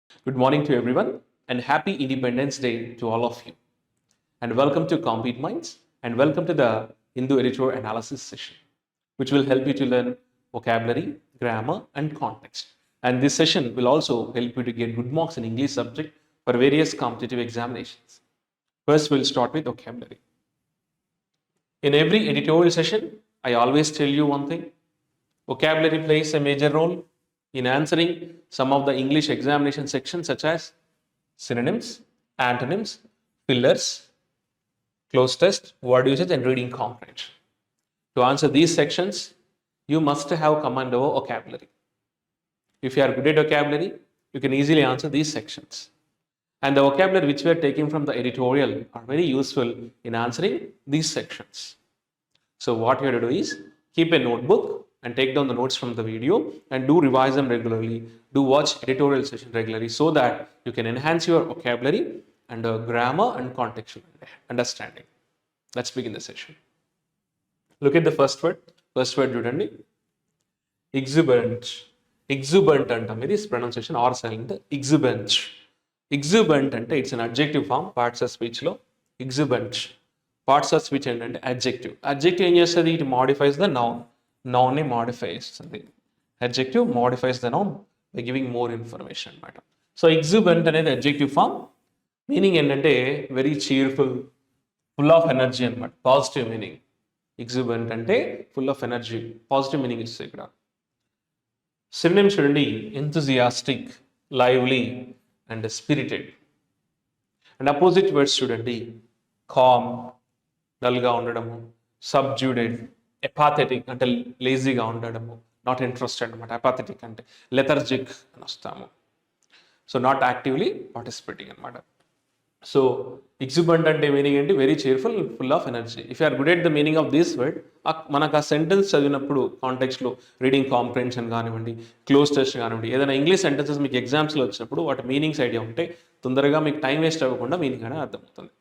Good morning to everyone and happy Independence Day to all of you. And welcome to Compete Minds and welcome to the Hindu editorial analysis session, which will help you to learn vocabulary, grammar, and context. And this session will also help you to get good marks in English subject for various competitive examinations. First, we'll start with vocabulary. In every editorial session, I always tell you one thing. Vocabulary plays a major role in answering some of the English examination sections such as synonyms, antonyms, fillers, close test, word usage, and reading comprehension. To answer these sections, you must have command over vocabulary. If you are good at vocabulary, you can easily answer these sections. And the vocabulary which we are taking from the editorial are very useful in answering these sections. So what you have to do is keep a notebook and take down the notes from the video and do revise them regularly. Do watch editorial session regularly so that you can enhance your vocabulary and grammar and contextual understanding. Let's begin the session. Look at the first word. First word చూడండి exuberant. Exuberant అంటాం, ఇది pronunciation R silent. exuberant. exuberant అంటే it's an adjective form parts of స్పీచ్లో. exuberant parts of speech ఏంటంటే adjective. Adjective ఏం చేస్తుంది? It modifies the noun. నౌన్ని modify చేస్తుంది. Adjective modifies the noun by giving more information అనమాట. సో ఎగ్జూబెంట్ అనేది adjective form. Meaning ఏంటంటే very cheerful, full of energy అనమాట. Positive meaning. ఎగ్జూబెంట్ అంటే full of energy, positive meaning ఇస్తుంది ఇక్కడ. Synonyms చూడండి, enthusiastic, lively and spirited. And opposite words చూడండి, com, డల్గా ఉండడము, సబ్జ్యూడెడ్, ఎపాథెటిక్ అంటే లేజీగా ఉండడము, నాట్ ఇంట్రెస్టెడ్ అనమాట. ఎపాథెటిక్ అంటే లెథర్జిక్ అని వస్తాము. సో నాట్ యాక్టివ్లీ పార్టిసిపేటింగ్ అనమాట. సో ఎగ్జూబెంట్ అంటే మీనింగ్ ఏంటి? Very cheerful, full of energy. If you are good at the meaning of this word, మనకు ఆ సెంటెన్స్ చదివినప్పుడు కాంటెక్స్లో రీడింగ్ కాంప్రిహెన్షన్ కానివ్వండి, క్లోజ్ టెస్ట్ కానివ్వండి, ఏదైనా ఇంగ్లీష్ సెంటెన్సెస్ మీకు ఎగ్జామ్స్లో వచ్చినప్పుడు వాటి మీనింగ్స్ ఐడియా ఉంటే తొందరగా మీకు టైం వేస్ట్ అవ్వకుండా మీనింగ్ అనేది అర్థమవుతుంది.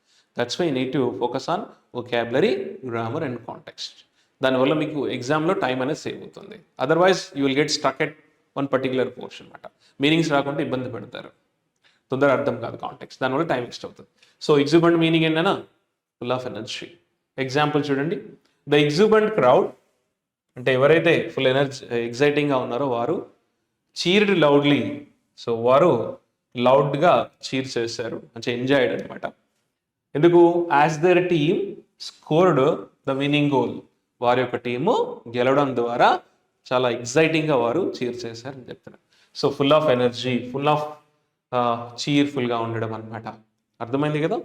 That's why you need to focus on vocabulary, grammar and context. దానివల్ల మీకు ఎగ్జామ్లో టైం అనేది సేవ్ అవుతుంది. Otherwise you will get stuck at one particular portion అనమాట. మీనింగ్స్ రాకుండా ఇబ్బంది పెడతారు, తొందర అర్థం కాదు కాంటెక్స్ట్, దానివల్ల టైం వేస్ట్ అవుతుంది. సో ఎగ్జూబెంట్ మీనింగ్ ఏంటన్నా? Full of energy. ఎగ్జాంపుల్ చూడండి, ద ఎగ్జూబెంట్ క్రౌడ్ అంటే ఎవరైతే ఫుల్ ఎనర్జీ ఎగ్జైటింగ్గా ఉన్నారో వారు చీర్డ్ లౌడ్లీ. సో వారు లౌడ్గా చీర్ చేశారు, అంటే ఎంజాయ్డ్ అనమాట. ఎందుకు? As their team scored the winning goal. వారి యొక్క టీము గెలవడం ద్వారా చాలా ఎగ్జైటింగ్గా వారు చీర్ చేశారని చెప్తున్నారు. So full of energy, full of చీర్ఫుల్గా ఉండడం అనమాట. అర్థమైంది కదా?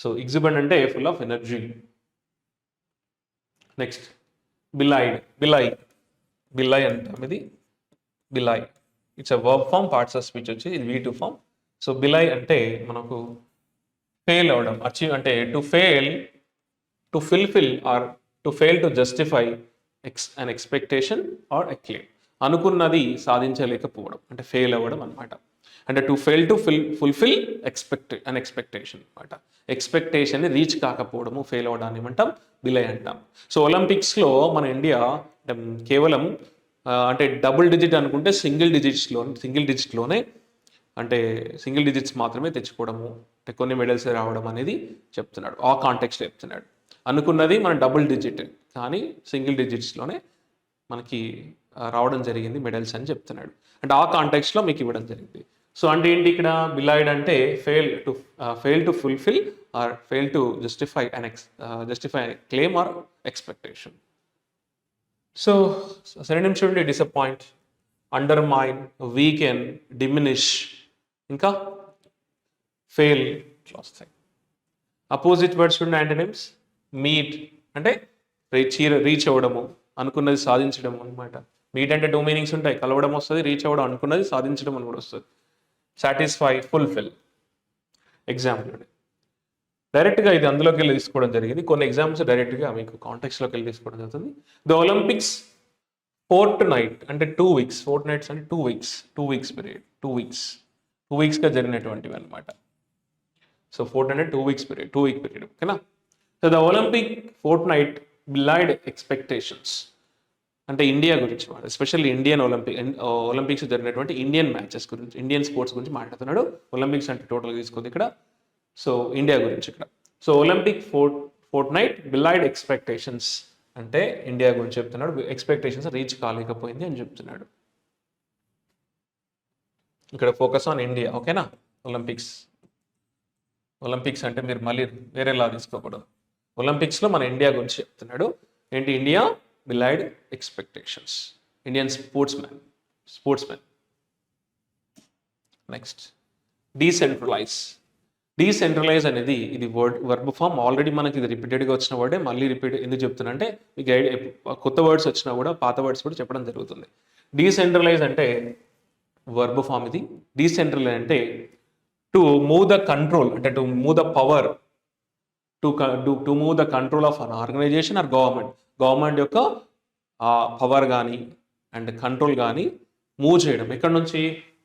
సో ఎగ్జూబెంట్ అంటే full of energy. Next belied. Belie అంటాం, ఇది belie. It's a verb form, parts of speech వచ్చి ఇది V2 ఫామ్. సో బిలై అంటే మనకు ఫెయిల్ అవడం, అచీవ్ అంటే to fail, to fulfil or to fail to justify an expectation or a claim. అనుకున్నది సాధించలేకపోవడం అంటే ఫెయిల్ అవ్వడం అనమాట. అంటే to fail to fulfil an expectation అనమాట. ఎక్స్పెక్టేషన్ని రీచ్ కాకపోవడము, ఫెయిల్ అవ్వడాన్ని ఏమంటాం? బిలై అంటాం. సో ఒలింపిక్స్లో మన ఇండియా కేవలం అంటే డబుల్ డిజిట్ అనుకుంటే సింగిల్ డిజిట్లోనే అంటే సింగిల్ డిజిట్స్ మాత్రమే తెచ్చుకోవడము, అంటే కొన్ని మెడల్స్ రావడం అనేది చెప్తున్నాడు. ఆ కాంటెక్స్లో చెప్తున్నాడు. అనుకున్నది మన డబుల్ డిజిట్, కానీ సింగిల్ డిజిట్స్లోనే మనకి రావడం జరిగింది మెడల్స్ అని చెప్తున్నాడు. అంటే ఆ కాంటెక్స్లో మీకు ఇవ్వడం జరిగింది. సో అంటే ఏంటి ఇక్కడ? బిలైడ్ అంటే fail to fulfil or fail to justify claim or expectation. So synonyms చూడండి, డిసప్పాయింట్, అండర్మైన్, వీకెన్, డిమినిష్, ఇంకా ఫెయిల్ ఇట్లా వస్తాయి. అపోజిట్ వర్డ్స్ చూడండి, యాంటోనిమ్స్. మీట్ అంటే రీచ్ అవ్వడము, అనుకున్నది సాధించడం అనమాట. మీట్ అంటే 2 మీనింగ్స్ ఉంటాయి, కలవడం వస్తుంది, రీచ్ అవ్వడం, అనుకున్నది సాధించడం అని కూడా వస్తుంది. Satisfy, fulfil. ఎగ్జాంపుల్ డైరెక్ట్గా ఇది అందులోకి వెళ్ళి తీసుకోవడం జరిగింది. కొన్ని ఎగ్జామ్స్ డైరెక్ట్గా మీకు కాంటెక్స్లోకి వెళ్ళి తీసుకోవడం జరుగుతుంది. ద ఒలింపిక్స్ ఫోర్త్ నైట్ అంటే 2 weeks, ఫోర్త్ నైట్స్ అంటే 2 weeks పీరియడ్, 2 weeksగా జరిగినటువంటివి అనమాట. సో ఫోర్త్ అంటే 2 weeks పీరియడ్, 2 week పీరియడ్, ఓకేనా? So the Olympic fortnight belied expectations అంటే ఇండియా గురించి ఎస్పెషల్లీ ఇండియన్ ఒలింపిక్స్ జరిగినటువంటి ఇండియన్ మ్యాచెస్ గురించి, ఇండియన్ స్పోర్ట్స్ గురించి మాట్లాడుతున్నాడు. ఒలింపిక్స్ అంటే టోటల్గా తీసుకుంది ఇక్కడ. సో ఇండియా గురించి ఇక్కడ. So Olympic fortnight belied expectations అంటే ఇండియా గురించి చెప్తున్నాడు. ఎక్స్పెక్టేషన్స్ రీచ్ కాలేకపోయింది అని చెప్తున్నాడు. ఇక్కడ ఫోకస్ ఆన్ ఇండియా. ఓకేనా? ఒలింపిక్స్ అంటే మీరు మళ్ళీ వేరేలా తీసుకోకూడదు. ఒలింపిక్స్లో మన ఇండియా గురించి చెప్తున్నాడు. ఏంటి? India belied expectations, Indian sportsmen. Next decentralise అనేది ఇది వర్బ్ ఫామ్. ఆల్రెడీ మనకి ఇది రిపీటెడ్గా వచ్చిన వర్డే, మళ్ళీ రిపీట్ ఎందుకు చెప్తున్నా అంటే మీకు కొత్త వర్డ్స్ వచ్చినా కూడా పాత వర్డ్స్ కూడా చెప్పడం జరుగుతుంది. డీసెంట్రలైజ్ అంటే వర్బ్ ఫామ్ ఇది. డీసెంట్రలైజ్ అంటే టు మూవ్ ద కంట్రోల్, అంటే to move the power, to move the control of an organisation or government యొక్క పవర్ కానీ అండ్ కంట్రోల్ కానీ మూవ్ చేయడం. ఎక్కడ నుంచి?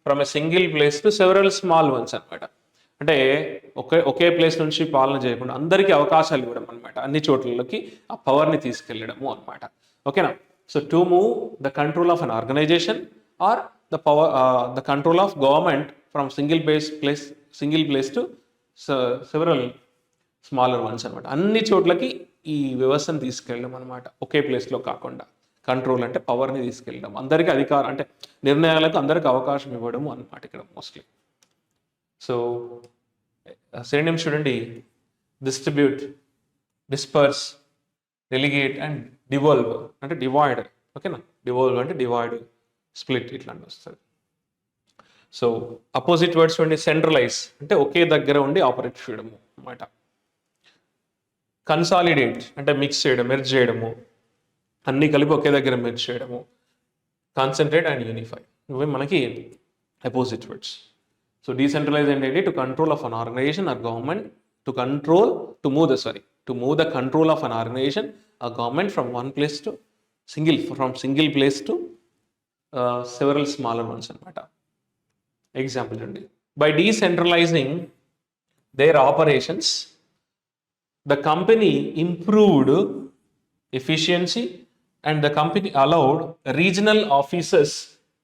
From a single place to several small ones అనమాట. అంటే ఒకే ప్లేస్ నుంచి పాలన చేయకుండా అందరికీ అవకాశాలు ఇవ్వడం అనమాట. అన్ని చోట్లకి ఆ పవర్ని తీసుకెళ్ళడము అనమాట. ఓకేనా? So to move the control of an organisation or the control of government from single place to several smaller ones అనమాట. అన్ని చోట్లకి ఈ వ్యవస్థను తీసుకెళ్ళడం అనమాట, ఒకే ప్లేస్లో కాకుండా. కంట్రోల్ అంటే పవర్ని తీసుకెళ్ళడం, అందరికీ అధికారం అంటే నిర్ణయాలకు అందరికీ అవకాశం ఇవ్వడము అనమాట ఇక్కడ మోస్ట్లీ. సో సినోనిమ్స్ చూడండి: distribute, disperse, delegate and devolve అంటే డివైడ్. ఓకేనా? డివాల్వ్ అంటే డివైడ్, స్ప్లిట్ ఇట్లాంటి వస్తుంది. సో అపోజిట్ వర్డ్స్ చూడండి: సెంట్రలైజ్ అంటే ఒకే దగ్గర ఉండి ఆపరేట్ చేయడము అనమాట. కన్సాలిడేట్ అంటే మిక్స్ చేయడం, మెర్జ్ చేయడము, అన్నీ కలిపి ఒకే దగ్గర మెర్జ్ చేయడము. కాన్సన్ట్రేట్ అండ్ యూనిఫై ఇవి మనకి అపోజిట్ వర్డ్స్. సో డీసెంట్రలైజ్ ఏంటంటే to control of an organisation or government, to move the control of an organisation or government from single place to several smaller ones అనమాట. Example చూడండి: by decentralising their operations the company improved efficiency and the company allowed regional offices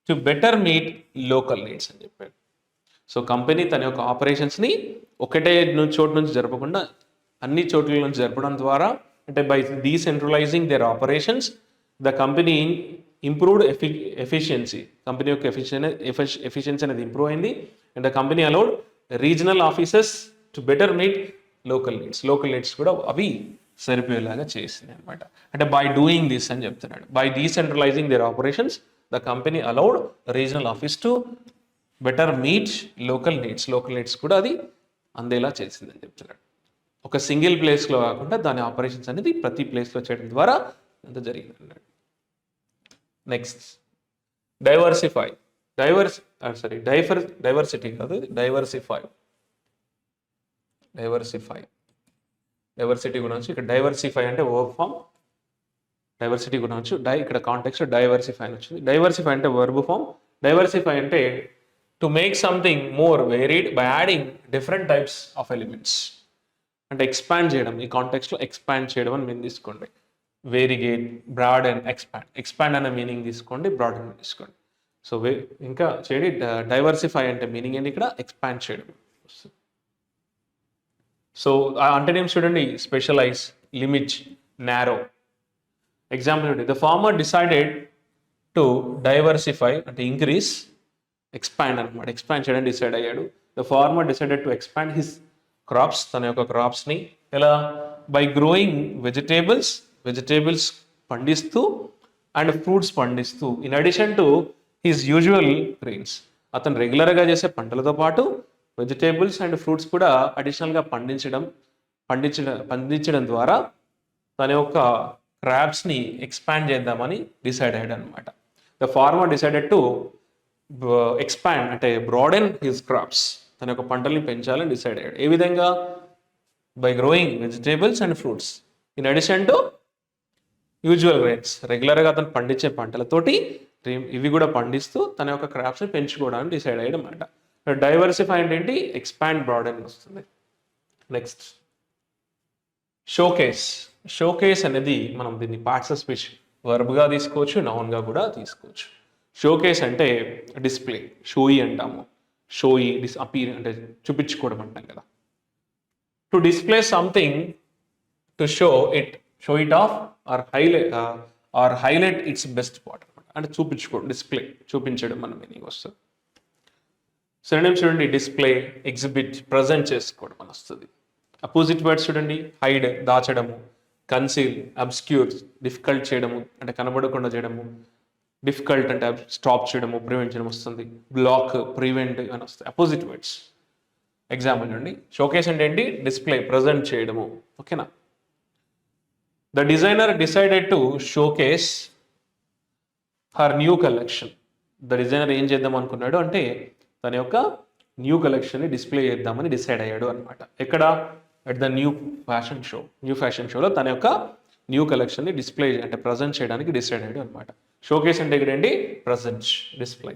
to better meet local needs అని చెప్పారు. So company తన యొక్క ఆపరేషన్స్ని ఒకటే చోటు నుంచి జరపకుండా అన్ని చోట్ల నుంచి జరపడం ద్వారా, అంటే by decentralising their operations the company improved efficiency, company యొక్క ఎఫిషియన్సీ అనేది ఇంప్రూవ్ అయింది. And the company allowed regional offices to better meet local needs కూడా అవి సరిపోయేలాగా చేసింది అనమాట. అంటే బై డూయింగ్ దిస్ అని చెప్తున్నాడు. By decentralising their operations the company allowed regional office to better meet local needs కూడా అది అందేలా చేసింది అని చెప్తున్నాడు. ఒక సింగిల్ ప్లేస్లో కాకుండా దాని ఆపరేషన్స్ అనేది ప్రతి ప్లేస్లో చేయడం ద్వారా అంత జరిగింది అన్నాడు. నెక్స్ట్ డైవర్సిటీ కాదు, డైవర్సిటీ గురించి ఇక్కడ డైవర్సిఫై అంటే వర్బ్ ఫామ్. డైవర్సిటీ గురించి ఇక్కడ కాంటెక్స్ట్ డైవర్సిఫై అని వచ్చింది. డైవర్సిఫై అంటే వర్బ్ ఫామ్. డైవర్సిఫై అంటే to make something more varied by adding different types of elements. అంటే ఎక్స్పాండ్ చేయడం, ఈ కాంటెక్స్ట్లో ఎక్స్పాండ్ చేయడం అని మీన్ తీసుకోండి. వేరిగేట్, బ్రాడ్ అండ్ ఎక్స్పాండ్ అనే మీనింగ్ తీసుకోండి, బ్రాడ్ అని తీసుకోండి. సో ఇంకా చేయండి. డైవర్సిఫై అంటే మీనింగ్ ఏంటి ఇక్కడ? ఎక్స్పాండ్ చేయడం. సో అంటోనిమ్స్ చూడండి: స్పెషలైజ్, లిమిట్, నారో. ఎగ్జాంపుల్ చూడండి: the farmer decided to diversify అంటే ఇంక్రీజ్, ఎక్స్పాండ్ అనమాట. ఎక్స్పాండ్ చేయడం డిసైడ్ అయ్యాడు. The farmer decided to expand his crops, తన యొక్క క్రాప్స్ని. ఎలా? బై గ్రోయింగ్ వెజిటేబుల్స్ పండిస్తూ అండ్ ఫ్రూట్స్ పండిస్తూ, in addition to his usual grains. అతను రెగ్యులర్గా చేసే పంటలతో పాటు వెజిటేబుల్స్ అండ్ ఫ్రూట్స్ కూడా అడిషనల్గా పండించడం ద్వారా తన యొక్క క్రాప్స్ని ఎక్స్పాండ్ చేద్దామని డిసైడ్ అయ్యాడు అనమాట. The farmer decided to expand అంటే బ్రాడెన్ హిస్ క్రాప్స్, తన యొక్క పంటల్ని పెంచాలని డిసైడ్ అయ్యాడు. ఏ విధంగా? By growing vegetables and fruits in addition to usual grains. రెగ్యులర్గా అతను పండించే పంటలతోటి ఇవి కూడా పండిస్తూ తన యొక్క క్రాప్స్ని పెంచుకోవడానికి డిసైడ్ అయ్యాడు అనమాట. డైవర్సిఫై అంటే ఏంటి? ఎక్స్పాండ్, బ్రాడెన్ వస్తుంది. నెక్స్ట్ షోకేస్ అనేది మనం దీన్ని పార్ట్స్ ఆఫ్ స్పీచ్ వర్బ్గా తీసుకోవచ్చు, నౌన్గా కూడా తీసుకోవచ్చు. షోకేస్ అంటే డిస్ప్లే, షోయి అంటాము. షోయి అపీర్ అంటే చూపించుకోవడం అంటాం కదా. To display something, to show it off or highlight its best part అనమాట. అంటే చూపించుకోవడం, డిస్ప్లే చూపించడం మన మీనింగ్ వస్తుంది. సినోనిమ్స్ చూడండి, డిస్ప్లే, ఎగ్జిబిట్, ప్రజెంట్ చేసుకోవడం అని వస్తుంది. అపోజిట్ వర్డ్స్ చూడండి, హైడ్ దాచడము, కన్సీల్, అబ్స్క్యూర్ డిఫికల్ట్ చేయడము అంటే కనబడకుండా చేయడము, డిఫికల్ట్ అంటే స్టాప్ చేయడము, ప్రివెంట్ చేయడం వస్తుంది. బ్లాక్, ప్రివెంట్ అని వస్తాయి అపోజిట్ వర్డ్స్. ఎగ్జాంపుల్ చూడండి, షోకేస్ అంటే ఏంటి, డిస్ప్లే, ప్రజెంట్ చేయడము. ఓకేనా. The designer decided to showcase her new collection. The designer ఏం చేద్దాం అనుకున్నాడు అంటే తన యొక్క న్యూ కలెక్షన్ని డిస్ప్లే చేద్దామని డిసైడ్ అయ్యాడు అనమాట. ఎక్కడ, అట్ ద న్యూ ఫ్యాషన్ షోలో తన యొక్క న్యూ కలెక్షన్ని డిస్ప్లే అంటే ప్రజెంట్ చేయడానికి డిసైడ్ అయ్యాడు అనమాట. షోకేస్ అంటే ఇక్కడ ఏంటి, ప్రజెంట్, డిస్ప్లే.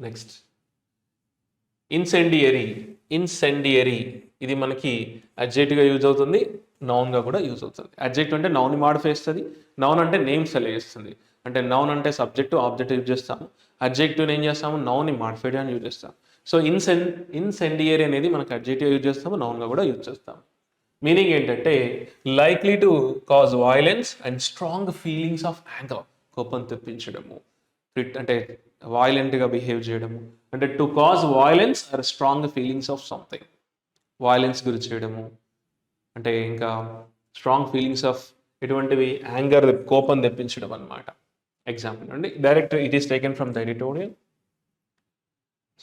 నెక్స్ట్ ఇన్సెండియరీ ఇది మనకి అడ్జెక్టివ్గా యూజ్ అవుతుంది, నౌన్గా కూడా యూజ్ అవుతుంది. అడ్జెక్టివ్ అంటే నౌన్ మాడిఫై చేస్తుంది, నౌన్ అంటే నేమ్ సెలెక్ట్ చేస్తుంది. అంటే నౌన్ అంటే సబ్జెక్టు ఆబ్జెక్ట్ యూజ్ చేస్తాము, అడ్జెక్టివ్ని ఏం చేస్తాము, నౌన్ని మాడిఫై అని యూజ్ చేస్తాం. సో ఇన్సెండియరీ అనేది మనకు అడ్జెక్టివ్ యూజ్ చేస్తాము, నౌన్గా కూడా యూజ్ చేస్తాము. మీనింగ్ ఏంటంటే likely to cause violence and strong feelings of anger, కోపం తెప్పించడము, అంటే వాయిలెంట్గా బిహేవ్ చేయడము, అంటే to cause violence or strong feelings of something, violence గురి చేయడము, అంటే ఇంకా స్ట్రాంగ్ ఫీలింగ్స్ ఆఫ్ ఎటువంటివి, యాంగర్, కోపం తెప్పించడం అన్నమాట. ఎగ్జాంపుల్ అండి, direct it is taken from the editorial.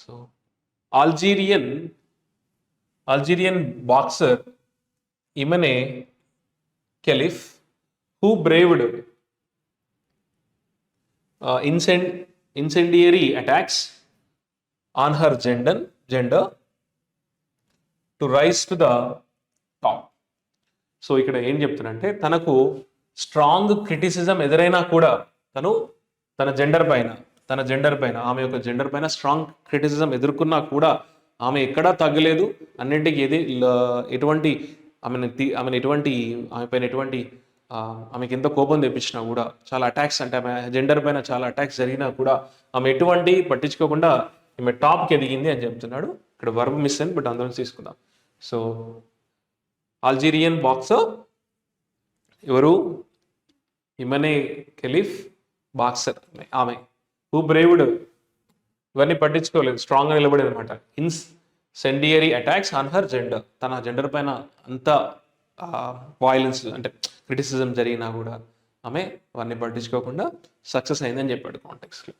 So Algerian boxer Imane Khelif who braved incendiary attacks on her gender to rise to the top. So ఇక్కడ ఏం చెప్తున్నానంటే తనకు స్ట్రాంగ్ క్రిటిసిజం ఎదురైనా కూడా తను తన జెండర్ పైన ఆమె యొక్క జెండర్ పైన స్ట్రాంగ్ క్రిటిసిజం ఎదుర్కొన్నా కూడా ఆమె ఎక్కడా తగ్గలేదు. అన్నింటికి ఎటువంటి ఆమె పైన ఎటువంటి ఆమెకి ఎంత కోపం తెప్పించినా కూడా, చాలా అటాక్స్ అంటే ఆమె జెండర్ పైన చాలా అటాక్స్ జరిగినా కూడా ఆమె ఎటువంటి పట్టించుకోకుండా ఆమె టాప్కి ఎదిగింది అని చెప్తున్నాడు. ఇక్కడ వర్బ్ మిస్ అని బట్ అందరం తీసుకుందాం. సో అల్జీరియన్ బాక్సర్ ఎవరు, ఇమనే కెలిఫ్ బాక్సర్ ఆమె, హూ బ్రేవ్డ్ ఇవన్నీ పట్టించుకోలేదు, స్ట్రాంగ్గా నిలబడేది అనమాట. Incendiary attacks on her gender, తన జెండర్ పైన అంత వాయిలెన్స్ అంటే క్రిటిసిజం జరిగినా కూడా ఆమె అవన్నీ పట్టించుకోకుండా సక్సెస్ అయిందని చెప్పాడు కాంటెక్స్ట్లో.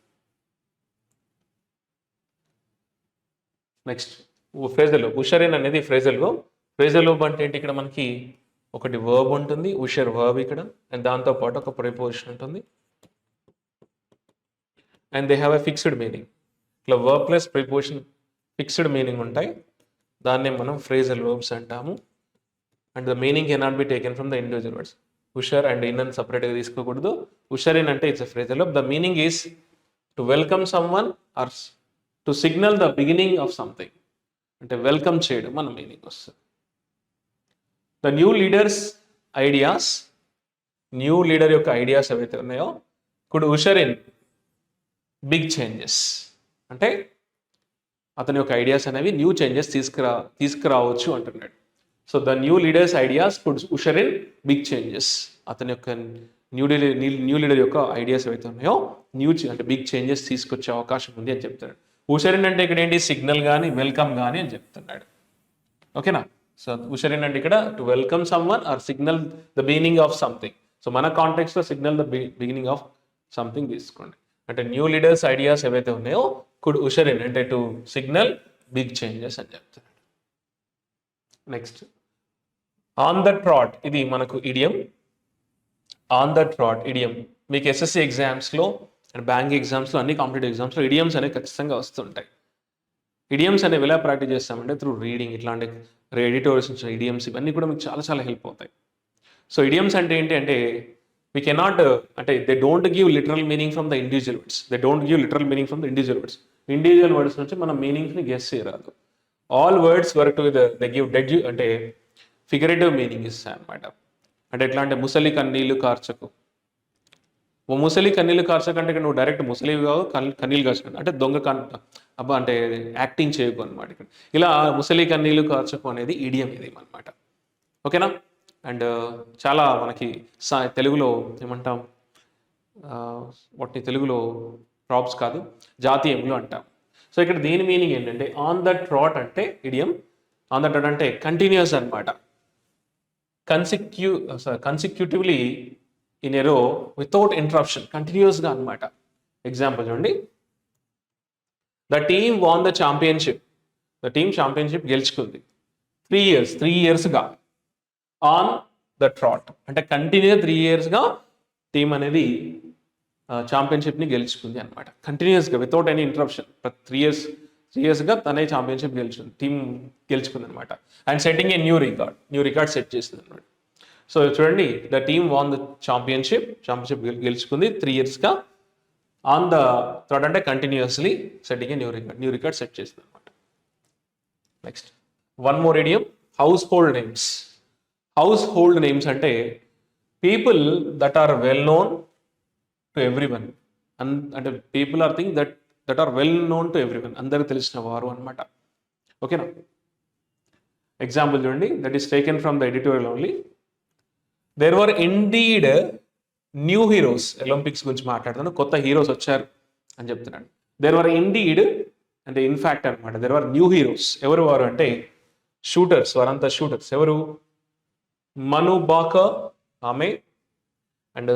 Next phrasal verb. ఉషరిన్ అనేది ఫ్రేజల్ వర్బ్. ఫ్రేజల్ వర్బ్ అంటే ఏంటి, ఇక్కడ మనకి ఒకటి వర్బ్ ఉంటుంది, ఉషర్ వర్బ్ ఇక్కడ, అండ్ దాంతో పాటు ఒక ప్రిపోజిషన్ ఉంటుంది, and they have a fixed meaning. ఇట్లా verb plus preposition fixed meaning ఉంటాయి, దాన్నే మనం ఫ్రేజల్ వర్బ్స్ అంటాము. And the meaning cannot be taken from the individual words. Usher and in అని సపరేట్గా తీసుకోకూడదు. ఉషర్ ఇన్ అంటే it's a phrasal verb. The meaning is to welcome someone or to signal the beginning of something, అంటే welcome చేయడం మన meaning వస్తుంది. The new leaders ideas, new leader యొక్క ideas ఏవైతే ఉన్నాయో could usher in big changes, అంటే అతని యొక్క ఐడియాస్ అనేవి న్యూ చేంజెస్ తీసుకురావచ్చు అంటున్నాడు. So the new leaders ideas could usher in big changes, అతని యొక్క న్యూ లీడర్ యొక్క ఐడియాస్ ఏవైతే ఉన్నాయో అంటే బిగ్ చేంజెస్ తీసుకొచ్చే అవకాశం ఉంది అని చెప్తున్నాడు. ఉషర్ ఇన్ అంటే ఇక్కడ ఏంటి, సిగ్నల్ కానీ వెల్కమ్ కానీ అని చెప్తున్నాడు. ఓకేనా. సో ఉషర్ ఇన్ అంటే ఇక్కడ to welcome someone or signal the beginning of something. So మన కాంటెక్స్లో signal the beginning of something తీసుకోండి. అంటే న్యూ లీడర్స్ ఐడియాస్ ఏవైతే ఉన్నాయో కుడ్ ఉషర్ ఇన్ అంటే టు సిగ్నల్ బిగ్ చేంజెస్ అని చెప్తున్నాడు. నెక్స్ట్ ఆన్ ద ట్రాట్, ఇది మనకు idiom. On the trot idiom మీకు ఎస్ఎస్సి ఎగ్జామ్స్లో అండ్ బ్యాంక్ ఎగ్జామ్స్లో అన్ని కాంపిటేటివ్ ఎగ్జామ్స్లో ఇడియమ్స్ అనేవి ఖచ్చితంగా వస్తుంటాయి. ఇడియమ్స్ అనేవి ఎలా ప్రాక్టీస్ చేస్తామంటే త్రూ రీడింగ్, ఇట్లాంటి ఎడిటోరియల్స్ నుంచి ఇడియమ్స్ ఇవన్నీ కూడా మీకు చాలా చాలా హెల్ప్ అవుతాయి. సో ఇడియమ్స్ అంటే ఏంటి అంటే we cannot అంటే they don't give literal meaning from the individual words. They don't give literal meaning from the individual words. Individual words నుంచి మనం మీనింగ్స్ని గెస్ చేయరాదు. All words work together, they give అంటే figurative meaning ఇస్తాయి అనమాట. అంటే ఎట్లా అంటే ముసలి కన్నీళ్ళు కార్చకు, ముసలి కన్నీళ్ళు కార్చకంటే ఇక్కడ నువ్వు డైరెక్ట్ ముసలివి కావు, కన్నీళ్ళు కార్చకండి అంటే దొంగ అబ్బా అంటే యాక్టింగ్ చేయకు అనమాట ఇక్కడ. ఇలా ముసలి కన్నీళ్ళు కార్చకు అనేది ఈడియం ఇది అనమాట. ఓకేనా. అండ్ చాలా మనకి తెలుగులో ఏమంటాం, వాటిని తెలుగులో ప్రాప్స్ కాదు జాతీయంలో అంటాం. సో ఇక్కడ దీని మీనింగ్ ఏంటంటే ఆన్ ద ట్రాట్ అంటే ఇడియం, ఆన్ ద ట్రాట్ అంటే కంటిన్యూస్ అనమాట, కన్సిక్యూటివ్లీ ఇన్ ఎ రో వితౌట్ ఇంటరప్షన్, కంటిన్యూస్గా అనమాట. ఎగ్జాంపుల్ చూడండి, the team won the championship, the team championship గెలుచుకుంది 3 ఇయర్స్గా ఆన్ ద ట్రాట్ అంటే కంటిన్యూగా 3 ఇయర్స్గా టీం అనేది ఛాంపియన్షిప్ని గెలుచుకుంది అనమాట. కంటిన్యూస్గా వితౌట్ ఎనీ ఇంటరప్షన్ 3 ఇయర్స్గా తనే ఛాంపియన్షిప్ టీం గెలుచుకుంది అనమాట. And setting a new record set చేసింది అనమాట. సో చూడండి, the team won the championship గెలుచుకుంది 3 ఇయర్స్గా ఆన్ ద థ్రాట్ అంటే continuously setting a new record set చేసింది అనమాట. Next one more idiom, household names. Household names అంటే people that are well known to everyone, అంటే people or thing that are well known to everyone, అందరికి తెలిసిన వారు అనమాట. ఓకేనా. Example చూడండి, that is taken from the editorial only. There were indeed new heroes, Olympics గురించి మాట్లాడుతాను, కొత్త హీరోస్ వచ్చారు అని చెప్తున్నాడు. దేర్ వర్ ఇండీడ్ అంటే ఇన్ఫాక్ట్ అనమాట, దేర్ వర్ న్యూ హీరోస్. ఎవరు వారు అంటే షూటర్స్, వారంతా షూటర్స్. ఎవరు? మను బాకర్ ఆమె అండ్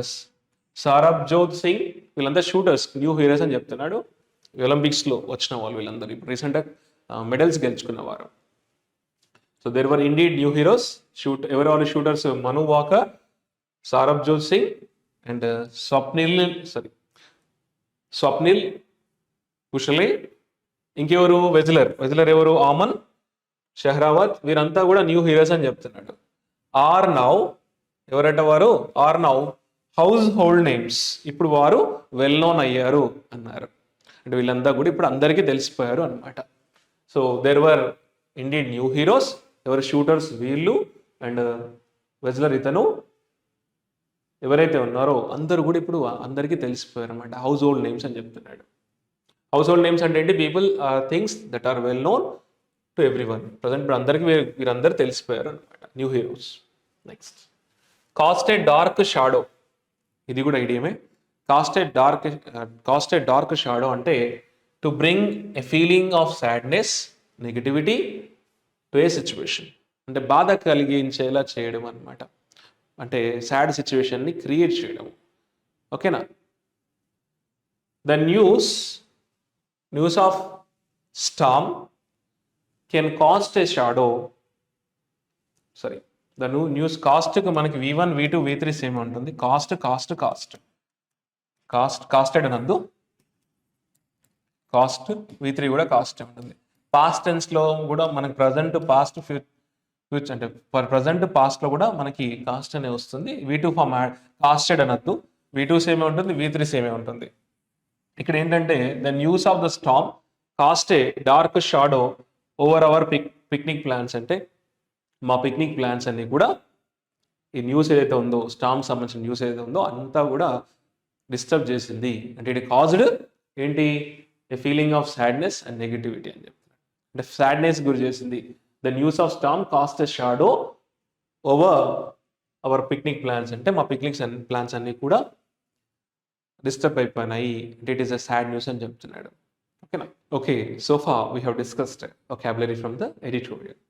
సారబ్జోత్ సింగ్, వీళ్ళంతా షూటర్స్, న్యూ హీరోస్ అని చెప్తున్నాడు. ఒలింపిక్స్లో వచ్చిన వాళ్ళు వీళ్ళందరూ ఇప్పుడు రీసెంట్గా మెడల్స్ గెలుచుకున్నవారు. So there were indeed new heroes. ఎవరెవరు షూటర్స్? మను వాకర్, సారబ్జోత్ సింగ్ అండ్ స్వప్నిల్ కుషలే. ఇంకెవరు? వెజ్లర్ ఎవరు? ఆమన్ షెహ్రావత్. వీరంతా కూడా న్యూ హీరోస్ అని చెప్తున్నాడు. ఆర్ నౌ, ఎవరంటే వారు are now household names, ఇప్పుడు వారు వెల్ నోన్ అయ్యారు అన్నారు. అంటే వీళ్ళంతా కూడా ఇప్పుడు అందరికీ తెలిసిపోయారు అనమాట. So there were indeed new heroes, ఎవరు? షూటర్స్ వీళ్ళు, అండ్ వెజ్లర్ ఇతను, ఎవరైతే ఉన్నారో అందరూ కూడా ఇప్పుడు అందరికీ తెలిసిపోయారు అనమాట. హౌస్ హోల్డ్ నేమ్స్ అని చెప్తున్నాడు. హౌస్ హోల్డ్ నేమ్స్ అంటే ఏంటి? People or things that are well known to everyone. Present ఇప్పుడు అందరికీ వీరందరూ తెలిసిపోయారు అనమాట, new heroes. Next cast a dark shadow, ఇది కూడా ఐడియమే. కాస్ట్ ఏ డార్క్ షాడో అంటే to bring a feeling of sadness, negativity to a situation, అంటే బాధ కలిగించేలా చేయడం అనమాట. అంటే సాడ్ సిచ్యువేషన్ని క్రియేట్ చేయడం. ఓకేనా. The news of storm can cast a shadow, the news కాస్ట్కి మనకి V1, V2, V3 సేమ్ ఉంటుంది. కాస్టెడ్ అనద్దు, కాస్ట్ V3 కూడా కాస్ట్ ఉంటుంది. పాస్ట్ టెన్స్లో కూడా మనకి ప్రజెంట్, పాస్ట్, ఫ్యూచర్ అంటే ప్రజెంట్, పాస్ట్లో కూడా మనకి కాస్ట్ అనే వస్తుంది. V2 ఫామ్ కాస్టెడ్ అనద్దు, V2 సేమే ఉంటుంది, V3 సేమే ఉంటుంది. ఇక్కడ ఏంటంటే the news of the storm cast a dark shadow over our picnic plans, అంటే మా పిక్నిక్ ప్లాన్స్ అన్ని కూడా ఈ న్యూస్ ఏదైతే ఉందో, స్టార్మ్ సంబంధించిన న్యూస్ ఏదైతే ఉందో అంతా కూడా డిస్టర్బ్ చేసింది. అంటే ఇట్ కాజ్డ్ ఏంటి? A feeling of sadness and negativity అని చెప్తున్నాడు. అంటే సాడ్నెస్ గురి చేసింది. The news of storm cast a shadow over our picnic plans, అంటే మా పిక్నిక్స్ ప్లాన్స్ అన్ని కూడా డిస్టర్బ్ అయిపోయినాయి. అంటే it is a sad news అని చెప్తున్నాడు. ఓకేనా. Okay, so far we have discussed vocabulary from the editorial.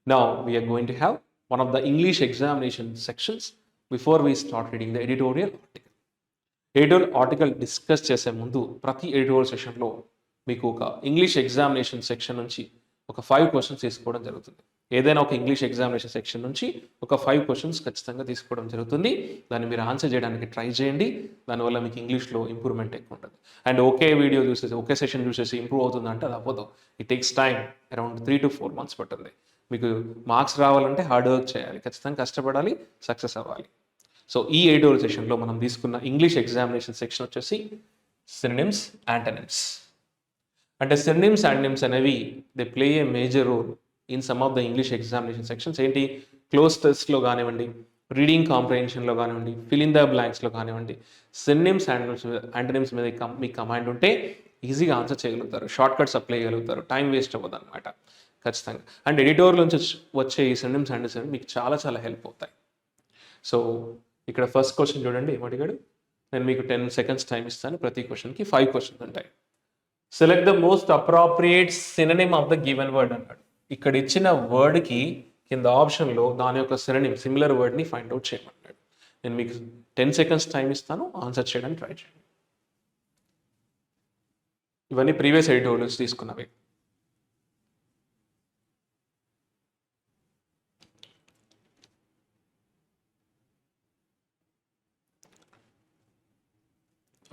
Now we are going to have one of the English examination sections before we start reading the editorial article. Editorial article discuss చేసే ముందు ప్రతి editorial సెషన్లో మీకు ఒక English examination section నుంచి ఒక 5 questions తీసుకోవడం జరుగుతుంది. ఏదైనా ఒక ఇంగ్లీష్ ఎగ్జామినేషన్ సెక్షన్ నుంచి ఒక 5 క్వశ్చన్స్ ఖచ్చితంగా తీసుకోవడం జరుగుతుంది. దాన్ని మీరు ఆన్సర్ చేయడానికి ట్రై చేయండి. దానివల్ల మీకు ఇంగ్లీష్లో ఇంప్రూవ్మెంట్ ఎక్కువ ఉంటుంది. అండ్ ఒకే వీడియో చూసేసి, ఒకే సెషన్ చూసేసి ఇంప్రూవ్ అవుతుందంటే అది అవ్వదు. It takes time, around 3 to 4 months పడుతుంది. మీకు మార్క్స్ రావాలంటే హార్డ్ వర్క్ చేయాలి, ఖచ్చితంగా కష్టపడాలి, సక్సెస్ అవ్వాలి. సో ఈ ఎడిటోరియల్ సెషన్లో మనం తీసుకున్న ఇంగ్లీష్ ఎగ్జామినేషన్ సెక్షన్ వచ్చేసి సినోనిమ్స్, యాంటోనిమ్స్. అంటే సినోనిమ్స్, యాంటోనిమ్స్ అనేవి they play a major role in some of the English examination sections. ఏంటి? క్లోజ్ టెస్ట్లో కానివ్వండి, రీడింగ్ కాంప్రహెన్షన్లో కానివ్వండి, ఫిల్ ఇన్ ద బ్లాంక్స్లో కానివ్వండి, సినోనిమ్స్ యాంటోనిమ్స్ మీద మీకు కమాండ్ ఉంటే ఈజీగా ఆన్సర్ చేయగలుగుతారు, షార్ట్ కట్స్ అప్లై చేయగలుగుతారు, టైం వేస్ట్ అవ్వదు అనమాట ఖచ్చితంగా. అండ్ ఎడిటోర్ నుంచి వచ్చే ఈ సినోనిమ్స్ యాంటోనిమ్స్ మీకు చాలా చాలా హెల్ప్ అవుతాయి. సో ఇక్కడ ఫస్ట్ క్వశ్చన్ చూడండి ఏమడిగాడు. నేను మీకు 10 seconds టైం ఇస్తాను. ప్రతి క్వశ్చన్కి 5 questions ఉంటాయి. Select the most appropriate synonym of the given word అన్నాడు. ఇక్కడ ఇచ్చిన వర్డ్కి కింద ఆప్షన్లో దాని యొక్క సినోనిమ్ సిమిలర్ వర్డ్ని ఫైండ్ అవుట్ చేయమన్నాడు. నేను మీకు 10 seconds టైం ఇస్తాను, ఆన్సర్ చేయడానికి ట్రై చేయండి. ఇవన్నీ ప్రీవియస్ ఎడిటోర్ నుంచి తీసుకున్నవి.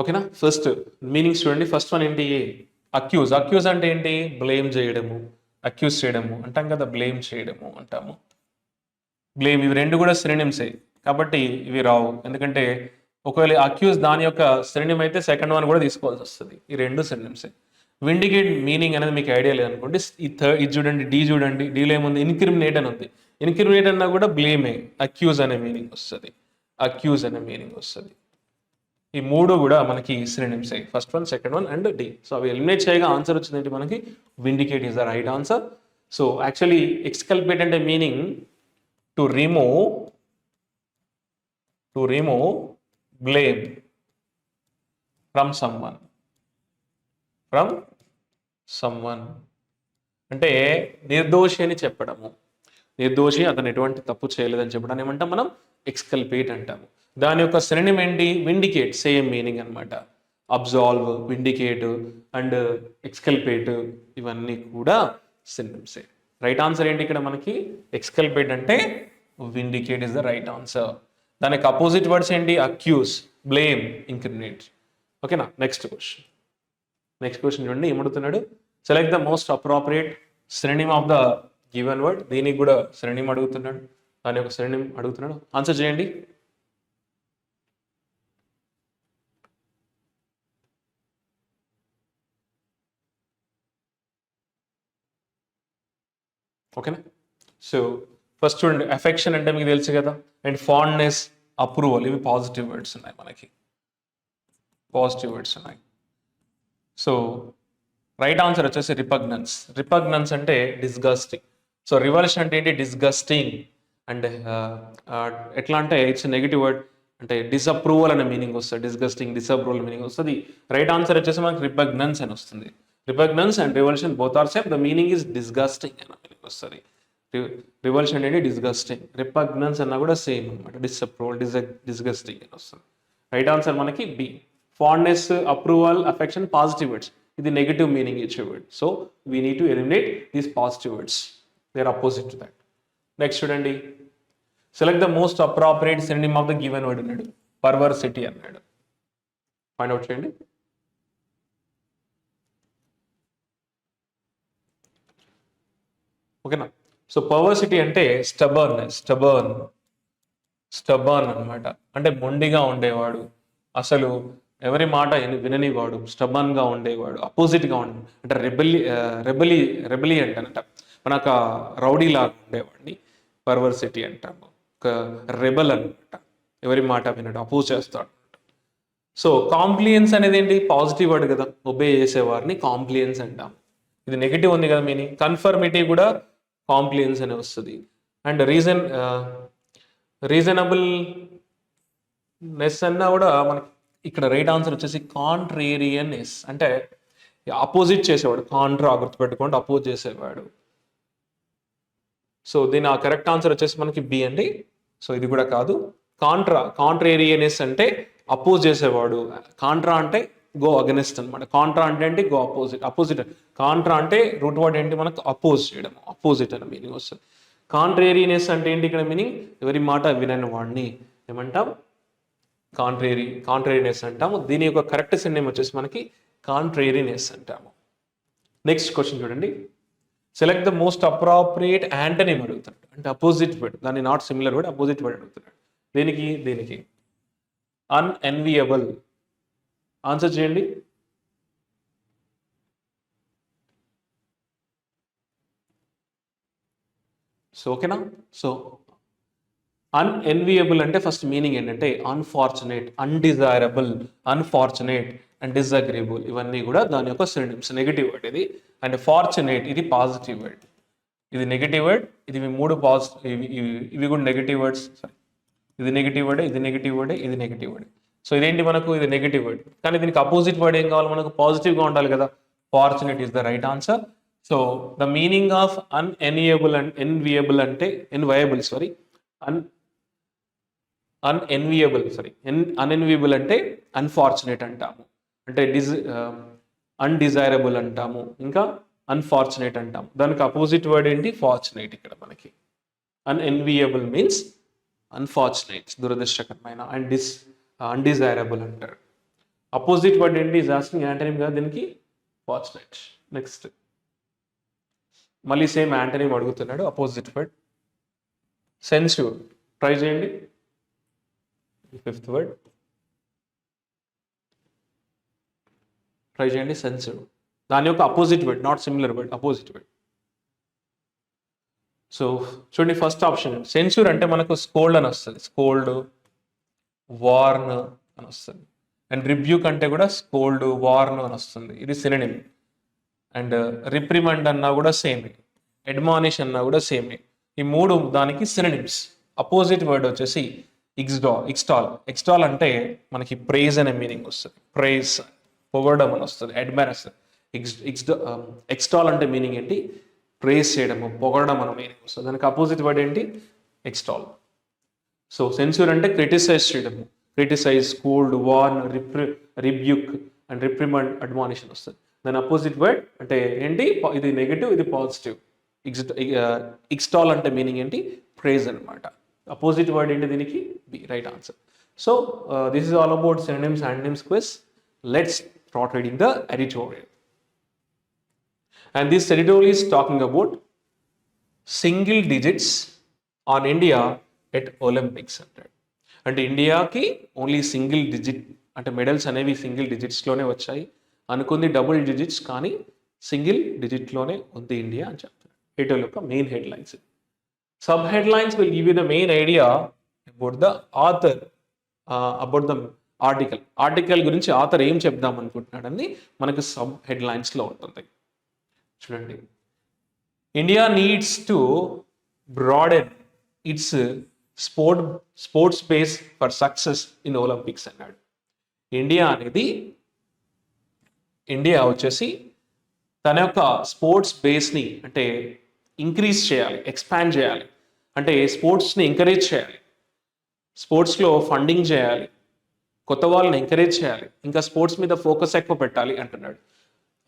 ఓకేనా? ఫస్ట్ మీనింగ్స్ చూడండి. ఫస్ట్ వన్ ఏంటి? అక్యూజ్. అక్యూజ్ అంటే ఏంటి? బ్లేమ్ చేయడము, అక్యూజ్ చేయడము అంటాం కదా, బ్లేమ్ చేయడము అంటాము. బ్లేమ్, ఇవి రెండు కూడా సినోనిమ్సే కాబట్టి ఇవి రావు. ఎందుకంటే ఒకవేళ అక్యూజ్ దాని యొక్క సినోనిమ్ అయితే సెకండ్ వన్ కూడా తీసుకోవాల్సి వస్తుంది. ఈ రెండు సినోనిమ్సే. విండికేట్ మీనింగ్ అనేది మీకు ఐడియా లేదనుకోండి, ఇది చూడండి, డి చూడండి, డీలో ఏముంది? ఇన్క్రిమినేట్ అని ఉంది. ఇన్క్రిమినేట్ అన్నా కూడా బ్లేమే, అక్యూజ్ అనే మీనింగ్ వస్తుంది, అక్యూజ్ అనే మీనింగ్ వస్తుంది. ఈ మూడు కూడా మనకి సినోనిమ్సే, first one, second one and D. సో అవి ఎలిమినేట్ చేయగా ఆన్సర్ వచ్చిందంటే మనకి vindicate is the right answer. So actually exculpate అంటే meaning to remove blame from someone అంటే నిర్దోషి అని చెప్పడము, నిర్దోషి, అతను ఎటువంటి తప్పు చేయలేదని చెప్పడాన్ని ఏమంటాం మనం? ఎక్స్కల్పేట్ అంటాము. దాని యొక్క సినోనిమ్ ఏంటి? విండికేట్, సేమ్ మీనింగ్ అనమాట. అబ్జాల్వ్, విండికేట్ అండ్ ఎక్స్కల్పేట్ ఇవన్నీ కూడా సినోనిమ్సే. రైట్ ఆన్సర్ ఏంటి ఇక్కడ మనకి? ఎక్స్కల్పేట్ అంటే vindicate is the right answer. దానికి అపోజిట్ వర్డ్స్ ఏంటి? Accuse, blame, incriminate. ఓకేనా? నెక్స్ట్ క్వశ్చన్ చూడండి ఏమడుగుతున్నాడు. Select the most appropriate synonym of the given word. దీనికి కూడా సినోనిమ్ అడుగుతున్నాడు, దాని యొక్క సినోనిమ్ అడుగుతున్నాడు. ఆన్సర్ చేయండి. ఓకేనా? సో ఫస్ట్ చూడండి, అఫెక్షన్ అంటే మీకు తెలుసు కదా, అండ్ ఫాండ్నెస్, అప్రూవల్, ఇవి పాజిటివ్ వర్డ్స్ ఉన్నాయి, మనకి పాజిటివ్ వర్డ్స్ ఉన్నాయి. సో రైట్ ఆన్సర్ వచ్చేసి రిపగ్నెన్స్. రిపగ్నెన్స్ అంటే డిస్గస్టింగ్. సో రివల్షన్ అంటే ఏంటి? డిస్గస్టింగ్. అండ్ ఎట్లా అంటే ఇట్స్ నెగిటివ్ వర్డ్, అంటే డిసప్రూవల్ అనే మీనింగ్ వస్తుంది. డిస్గస్టింగ్, డిసప్రూవల్ మీనింగ్ వస్తుంది. రైట్ ఆన్సర్ వచ్చేసి మనకి రిపగ్నెన్స్ అని వస్తుంది. Repugnance and revulsion both are same, the meaning is disgusting అనే మీనింగ్ వస్తుంది. రివల్షన్ అనేది డిస్గస్టింగ్, రిపగ్నెన్స్ అన్నా కూడా సేమ్ అనమాట, డిసప్రూవల్, డిస్గస్టింగ్ అని వస్తుంది. రైట్ ఆన్సర్ మనకి B. Fondness, approval, affection positive words, ఇది నెగిటివ్ మీనింగ్ ఇచ్చే word. So we need to eliminate these positive words, they are opposite to that. Next చూడండి, select the most appropriate synonym of the given word అన్నాడు. Perversity అన్నాడు. Find out చేయండి. ఓకేనా? So పర్వర్సిటీ అంటే stubborn అనమాట. అంటే మొండిగా ఉండేవాడు, అసలు ఎవరి మాట విననివాడు, స్టబర్న్గా ఉండేవాడు, అపోజిట్గా ఉండే, అంటే రెబలి అంటానంట, మనకు రౌడీ లాగా ఉండేవాడిని పర్వర్సిటీ అంటాము. ఒక రెబల్ అనమాట, ఎవరి మాట వినడు, అపోజ్ చేస్తాడు. సో కాంప్లియన్స్ అనేది ఏంటి? పాజిటివ్ వర్డ్ కదా, ఒబే చేసేవారిని కాంప్లియన్స్ అంటాం. ఇది నెగిటివ్ ఉంది కదా మీనింగ్. కన్ఫర్మిటీ కూడా కాంప్లియన్స్ అనే వస్తుంది. అండ్ రీజనబుల్నెస్ అన్నా కూడా మనకి ఇక్కడ రైట్ ఆన్సర్ వచ్చేసి కాంట్రేరియన్నెస్, అంటే అపోజిట్ చేసేవాడు. కాంట్రా గుర్తుపెట్టుకోండి, అపోజ్ చేసేవాడు. సో దీని ఆ కరెక్ట్ ఆన్సర్ వచ్చేసి మనకి బి అండి. సో ఇది కూడా కాదు. కాంట్రేరియనెస్ అంటే అపోజ్ చేసేవాడు, కాంట్రా అంటే గో అగెనిస్ట్ అనమాట. కాంట్రా అంటే ఏంటి? Go opposite. కాంట్రా అంటే రూట్ వర్డ్ ఏంటి? మనకు అపోజ్ చేయడం, అపోజిట్ అనే మీనింగ్ వస్తుంది. కాంట్రేరియనెస్ అంటే ఏంటి ఇక్కడ మీనింగ్? ఎవరి మాట వినని వాడిని ఏమంటాం? కాంట్రేరియనెస్ అంటాము. దీని యొక్క కరెక్ట్ సినోనిమ్ వచ్చేసి మనకి కాంట్రేరియనెస్ అంటాము. నెక్స్ట్ క్వశ్చన్ చూడండి, select the most appropriate antonym అడుగుతాడు, అంటే అపోజిట్ వర్డ్, దాన్ని not similar word, opposite word అడుగుతున్నాడు. దీనికి అన్ఎన్వియబుల్. ఆన్సర్ చేయండి. సో ఓకేనా? సో అన్ఎన్వియబుల్ అంటే ఫస్ట్ మీనింగ్ ఏంటంటే అన్ఫార్చునేట్, అన్డిజైరబుల్, అన్ఫార్చునేట్ అండ్ డిసగ్రీబుల్, ఇవన్నీ కూడా దాని యొక్క సినోనిమ్స్. నెగిటివ్ వర్డ్ ఇది. అండ్ ఫార్చునేట్ ఇది పాజిటివ్ వర్డ్, ఇది నెగిటివ్ వర్డ్. ఇది మూడు పాజిటివ్, ఇవి కూడా నెగిటివ్ వర్డ్స్. ఇది నెగిటివ్ వర్డ్, ఇది నెగిటివ్ వర్డ్, ఇది నెగిటివ్ వర్డ్. సో ఇదేంటి మనకు, ఇది నెగిటివ్ వర్డ్, కానీ దీనికి అపోజిట్ వర్డ్ ఏం కావాలి మనకు, పాజిటివ్గా ఉండాలి కదా. Fortunate is the right answer. So the meaning of unenviable and enviable అంటే ఎన్వయబుల్ సారీ అన్ఎన్వియబుల్ అంటే అన్ఫార్చునేట్ అంటాము, అంటే అన్డిజైరబుల్ అంటాము, ఇంకా అన్ఫార్చునేట్ అంటాము. దానికి అపోజిట్ వర్డ్ ఏంటి, ఫార్చునేట్. ఇక్కడ మనకి అన్ఎన్వియబుల్ మీన్స్ అన్ఫార్చునేట్, దురదృష్టకరమైన, అండ్ అన్డిజైరబుల్ అంటారు. అపోజిట్ వర్డ్ ఏంటి, ఈజ్ ఆస్కింగ్ యాంటనిమ్ కదా దీనికి, ఫార్చునేట్. నెక్స్ట్ మళ్ళీ సేమ్ యాంటనిమ్ అడుగుతున్నాడు, అపోజిట్ వర్డ్ సెన్స్యూర్. ట్రై చేయండి. ఫిఫ్త్ వర్డ్ ట్రై చేయండి, సెన్స్యూర్. దాని యొక్క opposite word, not similar word, opposite word. So చూడండి, ఫస్ట్ ఆప్షన్ సెన్స్యూర్ అంటే మనకు స్కోల్డ్ అని వస్తుంది, స్కోల్డ్, వార్న్ అని వస్తుంది. అండ్ రిబ్యూక్ అంటే కూడా స్కోల్డ్, వార్న్ అని వస్తుంది, ఇది సినోనిమ్. అండ్ రిప్రిమండ్ అన్నా కూడా సేమే, అడ్మానిష్ అన్నా కూడా సేమే. ఈ మూడు దానికి సినోనిమ్స్. అపోజిట్ వర్డ్ వచ్చేసి ఎక్స్టాల్ అంటే మనకి ప్రైజ్ అనే మీనింగ్ వస్తుంది, ప్రైజ్ పొగడడం అని వస్తుంది, అడ్మైర్ వస్తుంది. ఎక్స్టాల్ అంటే మీనింగ్ ఏంటి, ప్రేస్ చేయడము, పొగడడం అనే మీనింగ్ వస్తుంది. దానికి అపోజిట్ వర్డ్ ఏంటి, ఎక్స్టాల్. సో సెన్సూర్ అంటే క్రిటిసైజ్ చేయడము, criticise, scold, warn, rebuke and reprimand, admonition వస్తుంది. దాని అపోజిట్ వర్డ్ అంటే ఏంటి, ఇది నెగిటివ్, ఇది పాజిటివ్. ఎక్స్టాల్ అంటే మీనింగ్ ఏంటి, ప్రేజ్ అనమాట. అపోజిట్ వర్డ్ ఏంటి దీనికి, B, right answer. So this is all about synonyms, antonyms quiz. Let's start reading the editorial. And this editorial is talking about single digits on India at Olympics అంటాడు. అంటే ఇండియాకి only single digit, అంటే medals అనేవి single డిజిట్స్లోనే వచ్చాయి. అనుకుంది double digits, కానీ single డిజిట్లోనే ఉంది ఇండియా అని చెప్తాడు. ఎడిటోరియల్ యొక్క main headlines. Sub headlines will give you the main idea about the author, about the article గురించి ఆథర్ ఏం చెప్దాం అనుకుంటున్నాడని మనకు సబ్ హెడ్లైన్స్లో ఉంటుంది. చూడండి, India needs to broaden its sports base for success in Olympics అన్నాడు. ఇండియా వచ్చేసి తన యొక్క స్పోర్ట్స్ బేస్ని అంటే ఇంక్రీజ్ చేయాలి, ఎక్స్పాండ్ చేయాలి, అంటే స్పోర్ట్స్ని ఎంకరేజ్ చేయాలి, స్పోర్ట్స్లో ఫండింగ్ చేయాలి, కొత్త వాళ్ళని ఎంకరేజ్ చేయాలి, ఇంకా స్పోర్ట్స్ మీద ఫోకస్ ఎక్కువ పెట్టాలి అంటున్నాడు.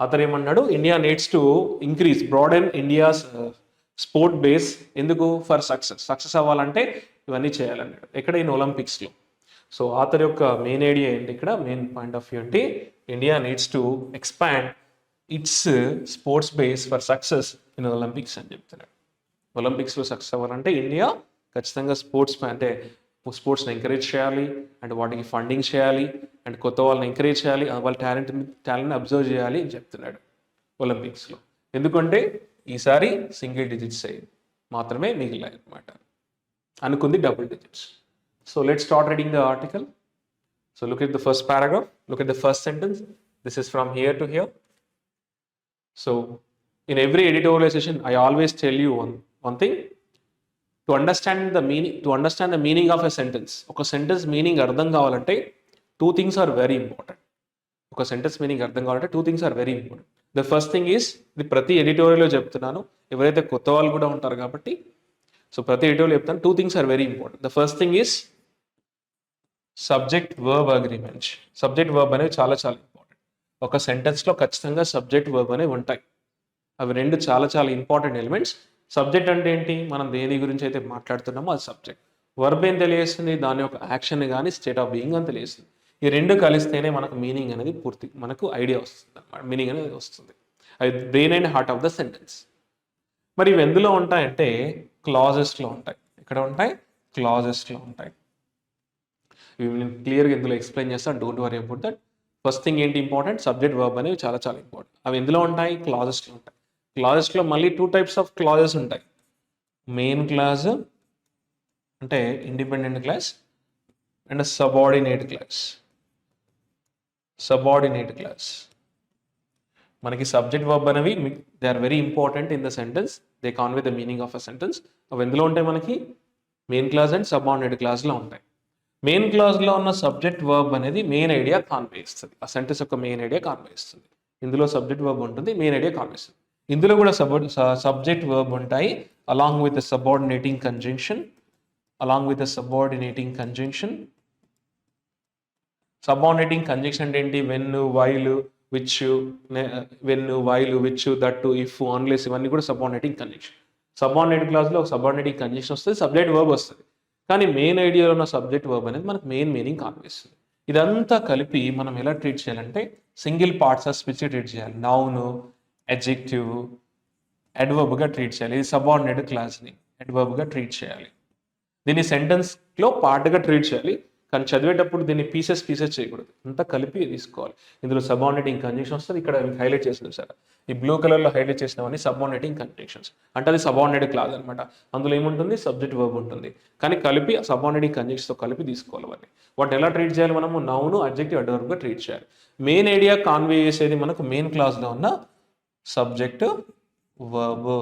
అతను ఏమన్నాడు, India needs to increase, broaden India's sport base. ఎందుకు, ఫర్ సక్సెస్ అవ్వాలంటే ఇవన్నీ చేయాలన్నాడు. ఎక్కడ, ఇన్ ఒలింపిక్స్లో. సో ఆథర్ యొక్క మెయిన్ ఐడియా ఏంటి, ఇక్కడ మెయిన్ పాయింట్ ఆఫ్ వ్యూ ఏంటి, India needs to expand it's sports base for success in Olympics అని చెప్తున్నాడు. ఒలింపిక్స్లో సక్సెస్ అవ్వాలంటే ఇండియా ఖచ్చితంగా స్పోర్ట్స్ని ఎంకరేజ్ చేయాలి, అండ్ వాటికి ఫండింగ్ చేయాలి, అండ్ కొత్త వాళ్ళని ఎంకరేజ్ చేయాలి, వాళ్ళ టాలెంట్ని అబ్జర్వ్ చేయాలి అని చెప్తున్నాడు ఒలింపిక్స్లో. ఎందుకంటే ఈసారి సింగిల్ డిజిట్స్ మాత్రమే మిగిలాయి అన్నమాట, అనుకుంది double digits. So let's start reading the article. So look at the first paragraph, look at the first sentence. This is from here to here. So in every editorialization, I always tell you one thing. To understand the meaning of a sentence, ఒక sentence meaning అర్థం కావాలంటే two things are very important. ఒక sentence meaning అర్థం కావాలంటే two things are very important. The first thing is, ఇది ప్రతి ఎడిటోరియల్లో చెప్తున్నాను, ఎవరైతే కొత్త వాళ్ళు కూడా ఉంటారు కాబట్టి, సో ప్రతి ఎడిటోరియల్ చెప్తాను, two things are very important. The first thing is subject verb agreement. Subject verb అనేవి చాలా చాలా ఇంపార్టెంట్. ఒక సెంటెన్స్లో ఖచ్చితంగా సబ్జెక్ట్ వర్బ్ అనేవి ఉంటాయి. అవి రెండు చాలా చాలా ఇంపార్టెంట్ ఎలిమెంట్స్. సబ్జెక్ట్ అంటే ఏంటి, మనం దేని గురించి అయితే మాట్లాడుతున్నామో అది సబ్జెక్ట్. వర్బ్ ఏం తెలియజేస్తుంది, దాని యొక్క యాక్షన్ కానీ స్టేట్ ఆఫ్ బీయింగ్ అని తెలియజేస్తుంది. ఈ రెండు కలిస్తేనే మనకు మీనింగ్ అనేది మనకు ఐడియా వస్తుంది అన్నమాట, మీనింగ్ అనేది వస్తుంది. అది brain and heart of the sentence. మరి ఇవి ఎందులో ఉంటాయంటే క్లాజెస్లో ఉంటాయి. ఎక్కడ ఉంటాయి, క్లాజెస్లో ఉంటాయి. ఇవి నేను క్లియర్గా ఇందులో ఎక్స్ప్లెయిన్ చేస్తాను, don't worry about that. First thing ఏంటి ఇంపార్టెంట్, సబ్జెక్ట్ వర్బ్ అనేవి చాలా చాలా ఇంపార్టెంట్. అవి ఎందులో ఉంటాయి, క్లాజెస్లో ఉంటాయి. క్లాజెస్లో మళ్ళీ 2 types ఆఫ్ క్లాజెస్ ఉంటాయి, మెయిన్ క్లాజ్ అంటే independent clause and subordinate clause. Subordinate clause మనకి సబ్జెక్ట్ వర్బ్ అనేవి they are very important in the sentence, they convey the meaning of a sentence. అవి ఎందులో ఉంటాయి మనకి మెయిన్ క్లాస్ అండ్ సబార్డినేట్ క్లాస్లో ఉంటాయి. మెయిన్ క్లాస్లో ఉన్న సబ్జెక్ట్ వర్బ్ అనేది మెయిన్ ఐడియా కాన్వే ఇస్తుంది, ఆ సెంటెన్స్ యొక్క మెయిన్ ఐడియా కాన్వే ఇస్తుంది. ఇందులో సబ్జెక్ట్ వర్బ్ ఉంటుంది, మెయిన్ ఐడియా కాన్వే ఇస్తుంది. ఇందులో కూడా సబ్జెక్ట్ వర్బ్ ఉంటాయి along with subordinating conjunction. Subordinating conjunction అంటే ఏంటి? When, while, which, that, if, unless, ఇవన్నీ కూడా సబార్డినేటింగ్ కంజంక్షన్. సబార్డినేట్ క్లాస్లో ఒక సబార్డినేటింగ్ కంజంక్షన్ వస్తుంది, సబ్జెక్ట్ వర్బ్ వస్తుంది. కానీ మెయిన్ ఐడియాలో ఉన్న సబ్జెక్ట్ వర్బ్ అనేది మనకు మెయిన్ మీనింగ్ కనిపిస్తుంది. ఇదంతా కలిపి మనం ఎలా ట్రీట్ చేయాలంటే single parts of speech treat చేయాలి. నౌన్, అడ్జెక్టివ్, అడ్వర్బ్గా ట్రీట్ చేయాలి. ఇది సబార్డినేట్ క్లాస్ని అడ్వర్బ్గా ట్రీట్ చేయాలి. దీన్ని సెంటెన్స్లో పార్ట్గా ట్రీట్ చేయాలి, కానీ చదివేటప్పుడు దీన్ని పీసెస్ చేయకూడదు, అంతా కలిపి తీసుకోవాలి. ఇందులో సబార్డినేటింగ్ కంజంక్షన్ వస్తుంది. ఇక్కడ హైలైట్ చేసింది సార్, ఈ బ్లూ కలర్లో హైలైట్ చేసినవన్నీ సబార్డినేటింగ్ కంజంక్షన్స్. అంటే అది సబార్డినేట్ క్లాస్ అనమాట. అందులో ఏముంటుంది? సబ్జెక్ట్ వర్బ్ ఉంటుంది, కానీ కలిపి సబార్డినేటింగ్ కంజంక్షన్స్తో కలిపి తీసుకోవాలి. వాటిని ఎలా ట్రీట్ చేయాలి? మనము నౌన్, అడ్జెక్టివ్, అడ్వర్బ్గా ట్రీట్ చేయాలి. మెయిన్ ఐడియా కాన్వే చేసేది మనకు మెయిన్ క్లాస్లో ఉన్న సబ్జెక్ట్ వర్బ్.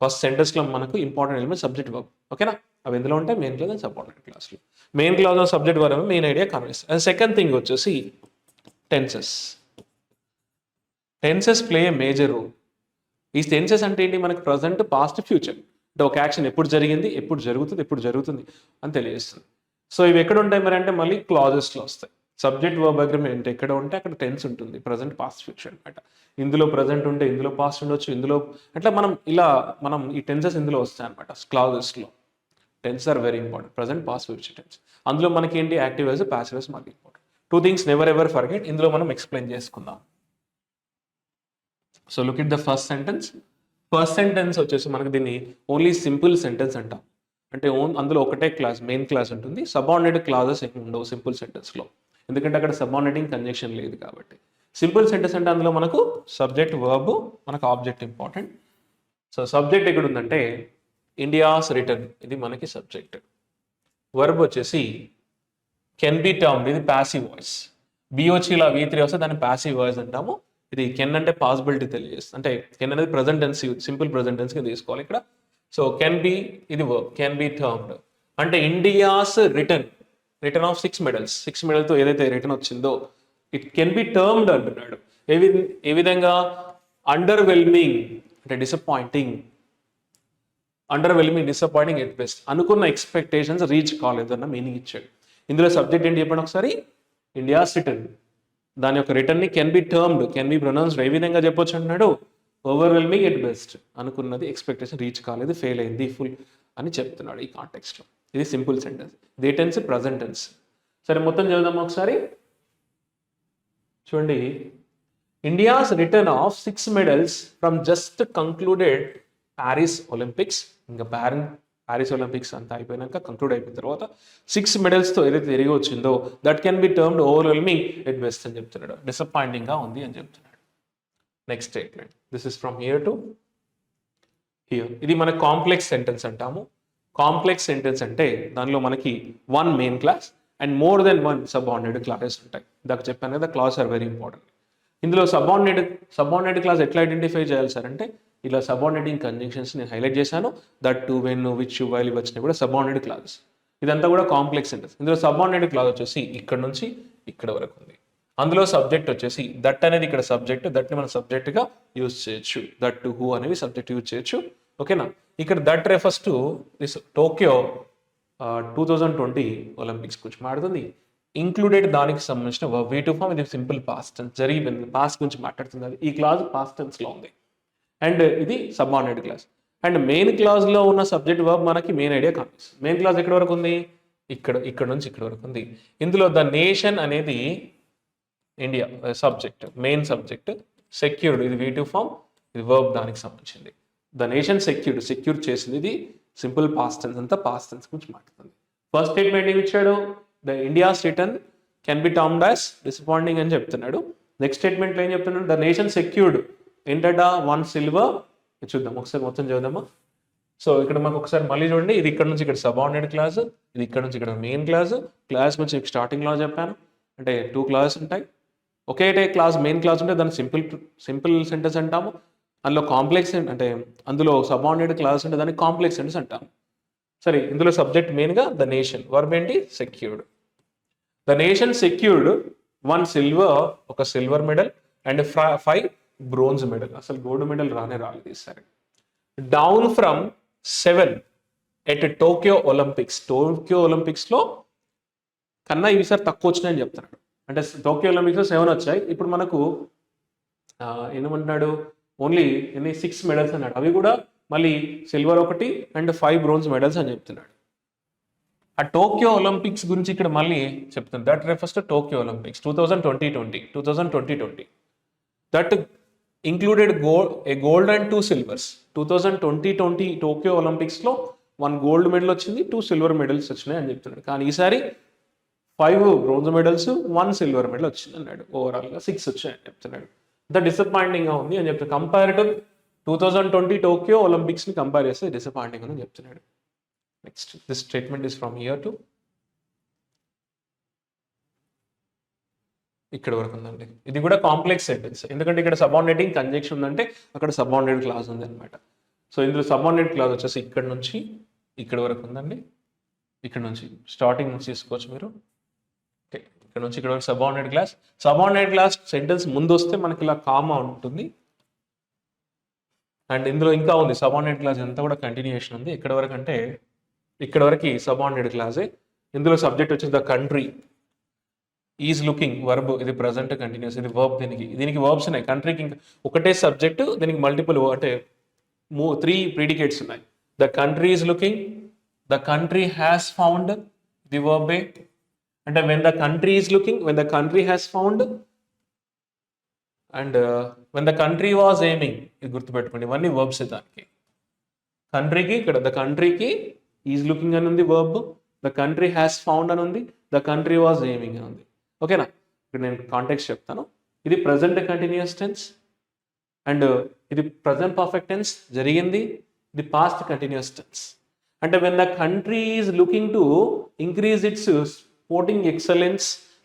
ఫస్ట్ సెంటెన్స్లో మనకు ఇంపార్టెంట్ ఎలిమెంట్ సబ్జెక్ట్ వర్బ్. ఓకేనా? అవి ఎందులో ఉంటాయి? మెయిన్ క్లాస్ అండ్ సబార్డినేట్ క్లాస్లో. మెయిన్ క్లాస్లో subject verb main idea Conway. And second thing వచ్చేసి tenses. Tenses play a major role. ఈ టెన్సెస్ అంటే ఏంటి? మనకి ప్రజెంట్, పాస్ట్, ఫ్యూచర్. అంటే ఒక యాక్షన్ ఎప్పుడు జరిగింది, ఎప్పుడు జరుగుతుంది అని తెలియజేస్తుంది. సో ఇవి ఎక్కడ ఉంటాయి మరి అంటే మళ్ళీ క్లాజెస్లో వస్తాయి. సబ్జెక్ట్ వర్బ్ అగ్రిమెంట్ ఎక్కడ ఉంటే అక్కడ టెన్స్ ఉంటుంది, ప్రజెంట్, పాస్ట్, ఫ్యూచర్ అనమాట. ఇందులో ప్రజెంట్ ఉంటే ఇందులో పాస్ట్ ఉండొచ్చు, ఇందులో అట్లా మనం ఈ టెన్సెస్ ఇందులో వస్తాయి అనమాట క్లాజెస్లో. Tense are very important, present, past, future tense. అందులో మనకి ఏంటి? యాక్టివ్ వైజ్, ప్యాసివ్ వైజ్ మనకి important. 2 things never ever forget. ఇందులో మనం ఎక్స్ప్లెయిన్ చేసుకుందాం. So look it the first sentence. First sentence వచ్చేసి మనకి దీన్ని ఓన్లీ సింపుల్ సెంటెన్స్ అంటాం. అంటే అందులో ఒకటే క్లాస్, మెయిన్ క్లాస్ ఉంటుంది. సబార్డినేట్ క్లాజెస్ ఏమి ఉండవు సింపుల్ సెంటెన్స్లో, ఎందుకంటే అక్కడ సబార్డినేటింగ్ కంజంక్షన్ లేదు కాబట్టి. సింపుల్ సెంటెన్స్ అంటే అందులో మనకు సబ్జెక్ట్ వర్బ్, మనకు ఆబ్జెక్ట్ ఇంపార్టెంట్. సో సబ్జెక్ట్ ఎక్కడ ఉందంటే ఇండియాస్ రిటర్న్, ఇది మనకి సబ్జెక్ట్. వర్బ్ వచ్చేసి కెన్ బి టర్మ్డ్, ఇది ప్యాసివ్ వాయిస్. బి వచ్చి ఇలా V3 వస్తే దాన్ని ప్యాసివ్ వాయిస్ అంటాము. ఇది కెన్ అంటే పాసిబిలిటీ తెలియజేస్తుంది, అంటే కెన్ అనేది present tense, simple present tense గా తీసుకోవాలి ఇక్కడ. సో కెన్ బి, ఇది వర్బ్. కెన్ బి టర్మ్డ్ అంటే ఇండియాస్ రిటర్న్ ఆఫ్ 6 medals. 6 medalతో ఏదైతే రిటర్న్ వచ్చిందో ఇట్ కెన్ బి టర్మ్డ్ అంటున్నాడు. ఏ విధంగా? అండర్వెల్మింగ్ అంటే డిసప్పాయింటింగ్ ఎట్ బెస్ట్. అనుకున్న ఎక్స్పెక్టేషన్స్ రీచ్ కాలేదన్న మీనింగ్ ఇచ్చాడు. ఇందులో సబ్జెక్ట్ ఏంటి చెప్పండి ఒకసారి? India's return. దాని యొక్క రిటర్న్ని can be termed, can be pronounced. ఏ విధంగా చెప్పొచ్చు అంటున్నాడు? Overwhelming at best. అనుకున్నది ఎక్స్పెక్టేషన్ రీచ్ కాలేదు, ఫెయిల్ అయింది, ఫుల్ అని చెప్తున్నాడు ఈ కాంటెక్స్ట్లో. ఇది సింపుల్ సెంటెన్స్. ఇదే టెన్స్, ప్రజెంట్ టెన్స్. సరే మొత్తం చదువుదాం ఒకసారి. చూడండి, India's return of 6 medals from just concluded Paris Olympics. ఇంకా ప్యారిస్ ఒలింపిక్స్ అంతా అయిపోయినాక, కంక్లూడ్ అయిపోయిన తర్వాత 6 medalsతో ఏదైతే తిరిగి వచ్చిందో that can be termed overwhelming at best అని చెప్తున్నాడు. డిసప్పాయింటింగ్గా ఉంది అని చెప్తున్నాడు. Next statement, this is from here to here. ఇది మన కాంప్లెక్స్ సెంటెన్స్ అంటాము. కాంప్లెక్స్ సెంటెన్స్ అంటే దానిలో మనకి 1 main clause and more than 1 subordinate classes ఉంటాయి. ఇందాక చెప్పాను కదా, క్లాస్ ఆర్ వెరీ ఇంపార్టెంట్. ఇందులో సబార్డినేట్ క్లాస్ ఎట్లా ఐడెంటిఫై చేయాలి సార్ అంటే ఇలా సబార్డినేటింగ్ కంజంక్షన్స్ నేను హైలైట్ చేశాను. That, to, when, which, while వచ్చినాయి కూడా సబార్డినేట్ క్లాసెస్. ఇదంతా కూడా కాంప్లెక్స్ సెంటెన్స్. ఇందులో సబార్డినేట్ క్లాస్ వచ్చేసి ఇక్కడ నుంచి ఇక్కడ వరకు ఉంది. అందులో సబ్జెక్ట్ వచ్చేసి దట్ అనేది ఇక్కడ సబ్జెక్ట్, దట్ని మనం సబ్జెక్ట్గా యూజ్ చేయొచ్చు. దట్, టు, హూ అనేవి సబ్జెక్ట్ యూజ్ చేయొచ్చు. ఓకేనా? ఇక్కడ that refers to this Tokyo 2020 Olympics గురించి మాట్లాడుతుంది. ఇంక్లూడెడ్ దానికి సంబంధించిన V2 ఫామ్. ఇది సింపుల్ పాస్ట్ టెన్స్, జరిగిపోయింది, పాస్ట్ గురించి మాట్లాడుతుంది. అది ఈ క్లాస్ పాస్ట్ టెన్స్లో ఉంది. అండ్ ఇది సబార్డినేట్ క్లాస్. అండ్ మెయిన్ క్లాస్లో ఉన్న సబ్జెక్ట్ వర్బ్ మనకి మెయిన్ ఐడియా కనిపిస్తుంది. మెయిన్ క్లాస్ ఎక్కడి వరకు ఉంది? ఇక్కడ నుంచి ఇక్కడ వరకు ఉంది. ఇందులో ద నేషన్ అనేది India subject, main subject. Secured, ఇది V2 ఫామ్, ఇది వర్బ్ దానికి సంబంధించింది. ద నేషన్ సెక్యూర్ చేసింది. ఇది సింపుల్ పాస్ట్ టెన్స్, అంతా పాస్ట్ టెన్స్ గురించి మాట్లాడుతుంది. ఫస్ట్ స్టేట్మెంట్ ఏమి ఇచ్చాడు? The India's return can be termed as disappointing అని చెప్తున్నాడు. నెక్స్ట్ స్టేట్మెంట్లో ఏం చెప్తున్నాడు? ద నేషన్ సెక్యూర్డ్ ఏంటట? 1 silver. చూద్దాం ఒకసారి మొత్తం చదువుదామా. సో ఇక్కడ మనకు ఒకసారి మళ్ళీ చూడండి, ఇది ఇక్కడ నుంచి ఇక్కడ సబార్డినేట్ క్లాస్, ఇది ఇక్కడ నుంచి ఇక్కడ మెయిన్ క్లాస్. క్లాస్ గురించి స్టార్టింగ్లో చెప్పాను, అంటే 2 క్లాసెస్ ఉంటాయి. ఒకే క్లాస్ మెయిన్ క్లాస్ ఉంటే దాన్ని సింపుల్ సెంటెన్స్ అంటాము. అందులో కాంప్లెక్స్ అంటే అందులో సబార్డినేట్ క్లాస్ ఉంటే దాన్ని కాంప్లెక్స్ సెంటెన్స్ అంటాము. సరే, ఇందులో సబ్జెక్ట్ మెయిన్గా ద నేషన్, వర్బ్ ఏంటి secured. The nation secured 1 silver, ఒక silver medal and 5 bronze medal. అసలు గోల్డ్ మెడల్ రాలేదు ఈసారి. Down from 7 at Tokyo Olympics. Tokyo ఒలింపిక్స్లో కన్నా ఈసారి తక్కువ వచ్చినాయని చెప్తున్నాడు. అంటే టోక్యో ఒలింపిక్స్లో 7 వచ్చాయి, ఇప్పుడు మనకు ఏమంటున్నాడు, ఓన్లీ 6 మెడల్స్ అన్నాడు. అవి కూడా మళ్ళీ సిల్వర్ 1 అండ్ 5 బ్రోంజ్ మెడల్స్ అని చెప్తున్నాడు. ఆ టోక్యో ఒలింపిక్స్ గురించి ఇక్కడ మళ్ళీ చెప్తుంది. That refers to Tokyo Olympics 2020. That included A gold and 2 silvers. 2020 Tokyo ఒలింపిక్స్లో 1 గోల్డ్ మెడల్ వచ్చింది, 2 సిల్వర్ మెడల్స్ వచ్చినాయి అని చెప్తున్నాడు. కానీ ఈసారి 5 బ్రోంజ్ మెడల్స్, 1 సిల్వర్ మెడల్ వచ్చింది అన్నాడు. ఓవరాల్గా 6 వచ్చాయని చెప్తున్నాడు. ఇంత డిసప్పాయింటింగ్గా ఉంది అని చెప్తున్నాడు. కంపేర్ టు 2020 టోక్యో ఒలింపిక్స్ని కంపేర్ చేస్తే డిసప్పాయింటింగ్ అని చెప్తున్నాడు. Next, this statement is from here to ఇక్కడ వరకు ఉందండి. ఇది కూడా కాంప్లెక్స్ సెంటెన్స్, ఎందుకంటే ఇక్కడ సబార్డినేటింగ్ కంజంక్షన్ ఉందంటే అక్కడ సబార్డినేట్ క్లాస్ ఉంది అనమాట. సో ఇందులో సబార్డినేట్ క్లాస్ వచ్చేసి ఇక్కడ నుంచి ఇక్కడ వరకు ఉందండి. ఇక్కడ నుంచి స్టార్టింగ్ నుంచి తీసుకోవచ్చు మీరు. ఓకే, ఇక్కడ నుంచి ఇక్కడ వరకు subordinate clause. Subordinate class sentence ముందు వస్తే మనకి ఇలా కామా ఉంటుంది. అండ్ ఇందులో ఇంకా ఉంది సబార్డినేట్ క్లాస్ అంతా కూడా కంటిన్యూషన్ ఉంది. ఇక్కడ వరకు అంటే ఇక్కడ వరకు సబార్డినేట్ క్లాసే. ఇందులో సబ్జెక్ట్ వచ్చేసి the country is looking, verb ఇది ప్రజెంట్ కంటిన్యూస్, ఇది వర్బ్. దీనికి వర్బ్స్ ఉన్నాయి. కంట్రీకి ఇంకా ఒకటే సబ్జెక్టు, దీనికి మల్టిపుల్ అంటే 3 ప్రిడికేట్స్ ఉన్నాయి. The country is looking, the country has found, the వర్బే. అంటే when the country is looking, when the country has found, and when the country was aiming. ఇది గుర్తుపెట్టుకోండి, ఇవన్నీ వర్బ్స్. దానికి కంట్రీకి ఇక్కడ ద కంట్రీకి ఈజ్ లుకింగ్ అని ఉంది verb, the country has found అని ఉంది, ద కంట్రీ వాజ్ ఎయిమింగ్ అని ఉంది. ఓకేనా, ఇక్కడ నేను కాంటెక్స్ట్ చెప్తాను. ఇది ప్రజెంట్ కంటిన్యూస్ టెన్స్ అండ్ ఇది ప్రజెంట్ పర్ఫెక్ట్ టెన్స్ జరిగింది. ఇది పాస్ట్ కంటిన్యూస్ టెన్స్. అంటే when the country is looking to increase its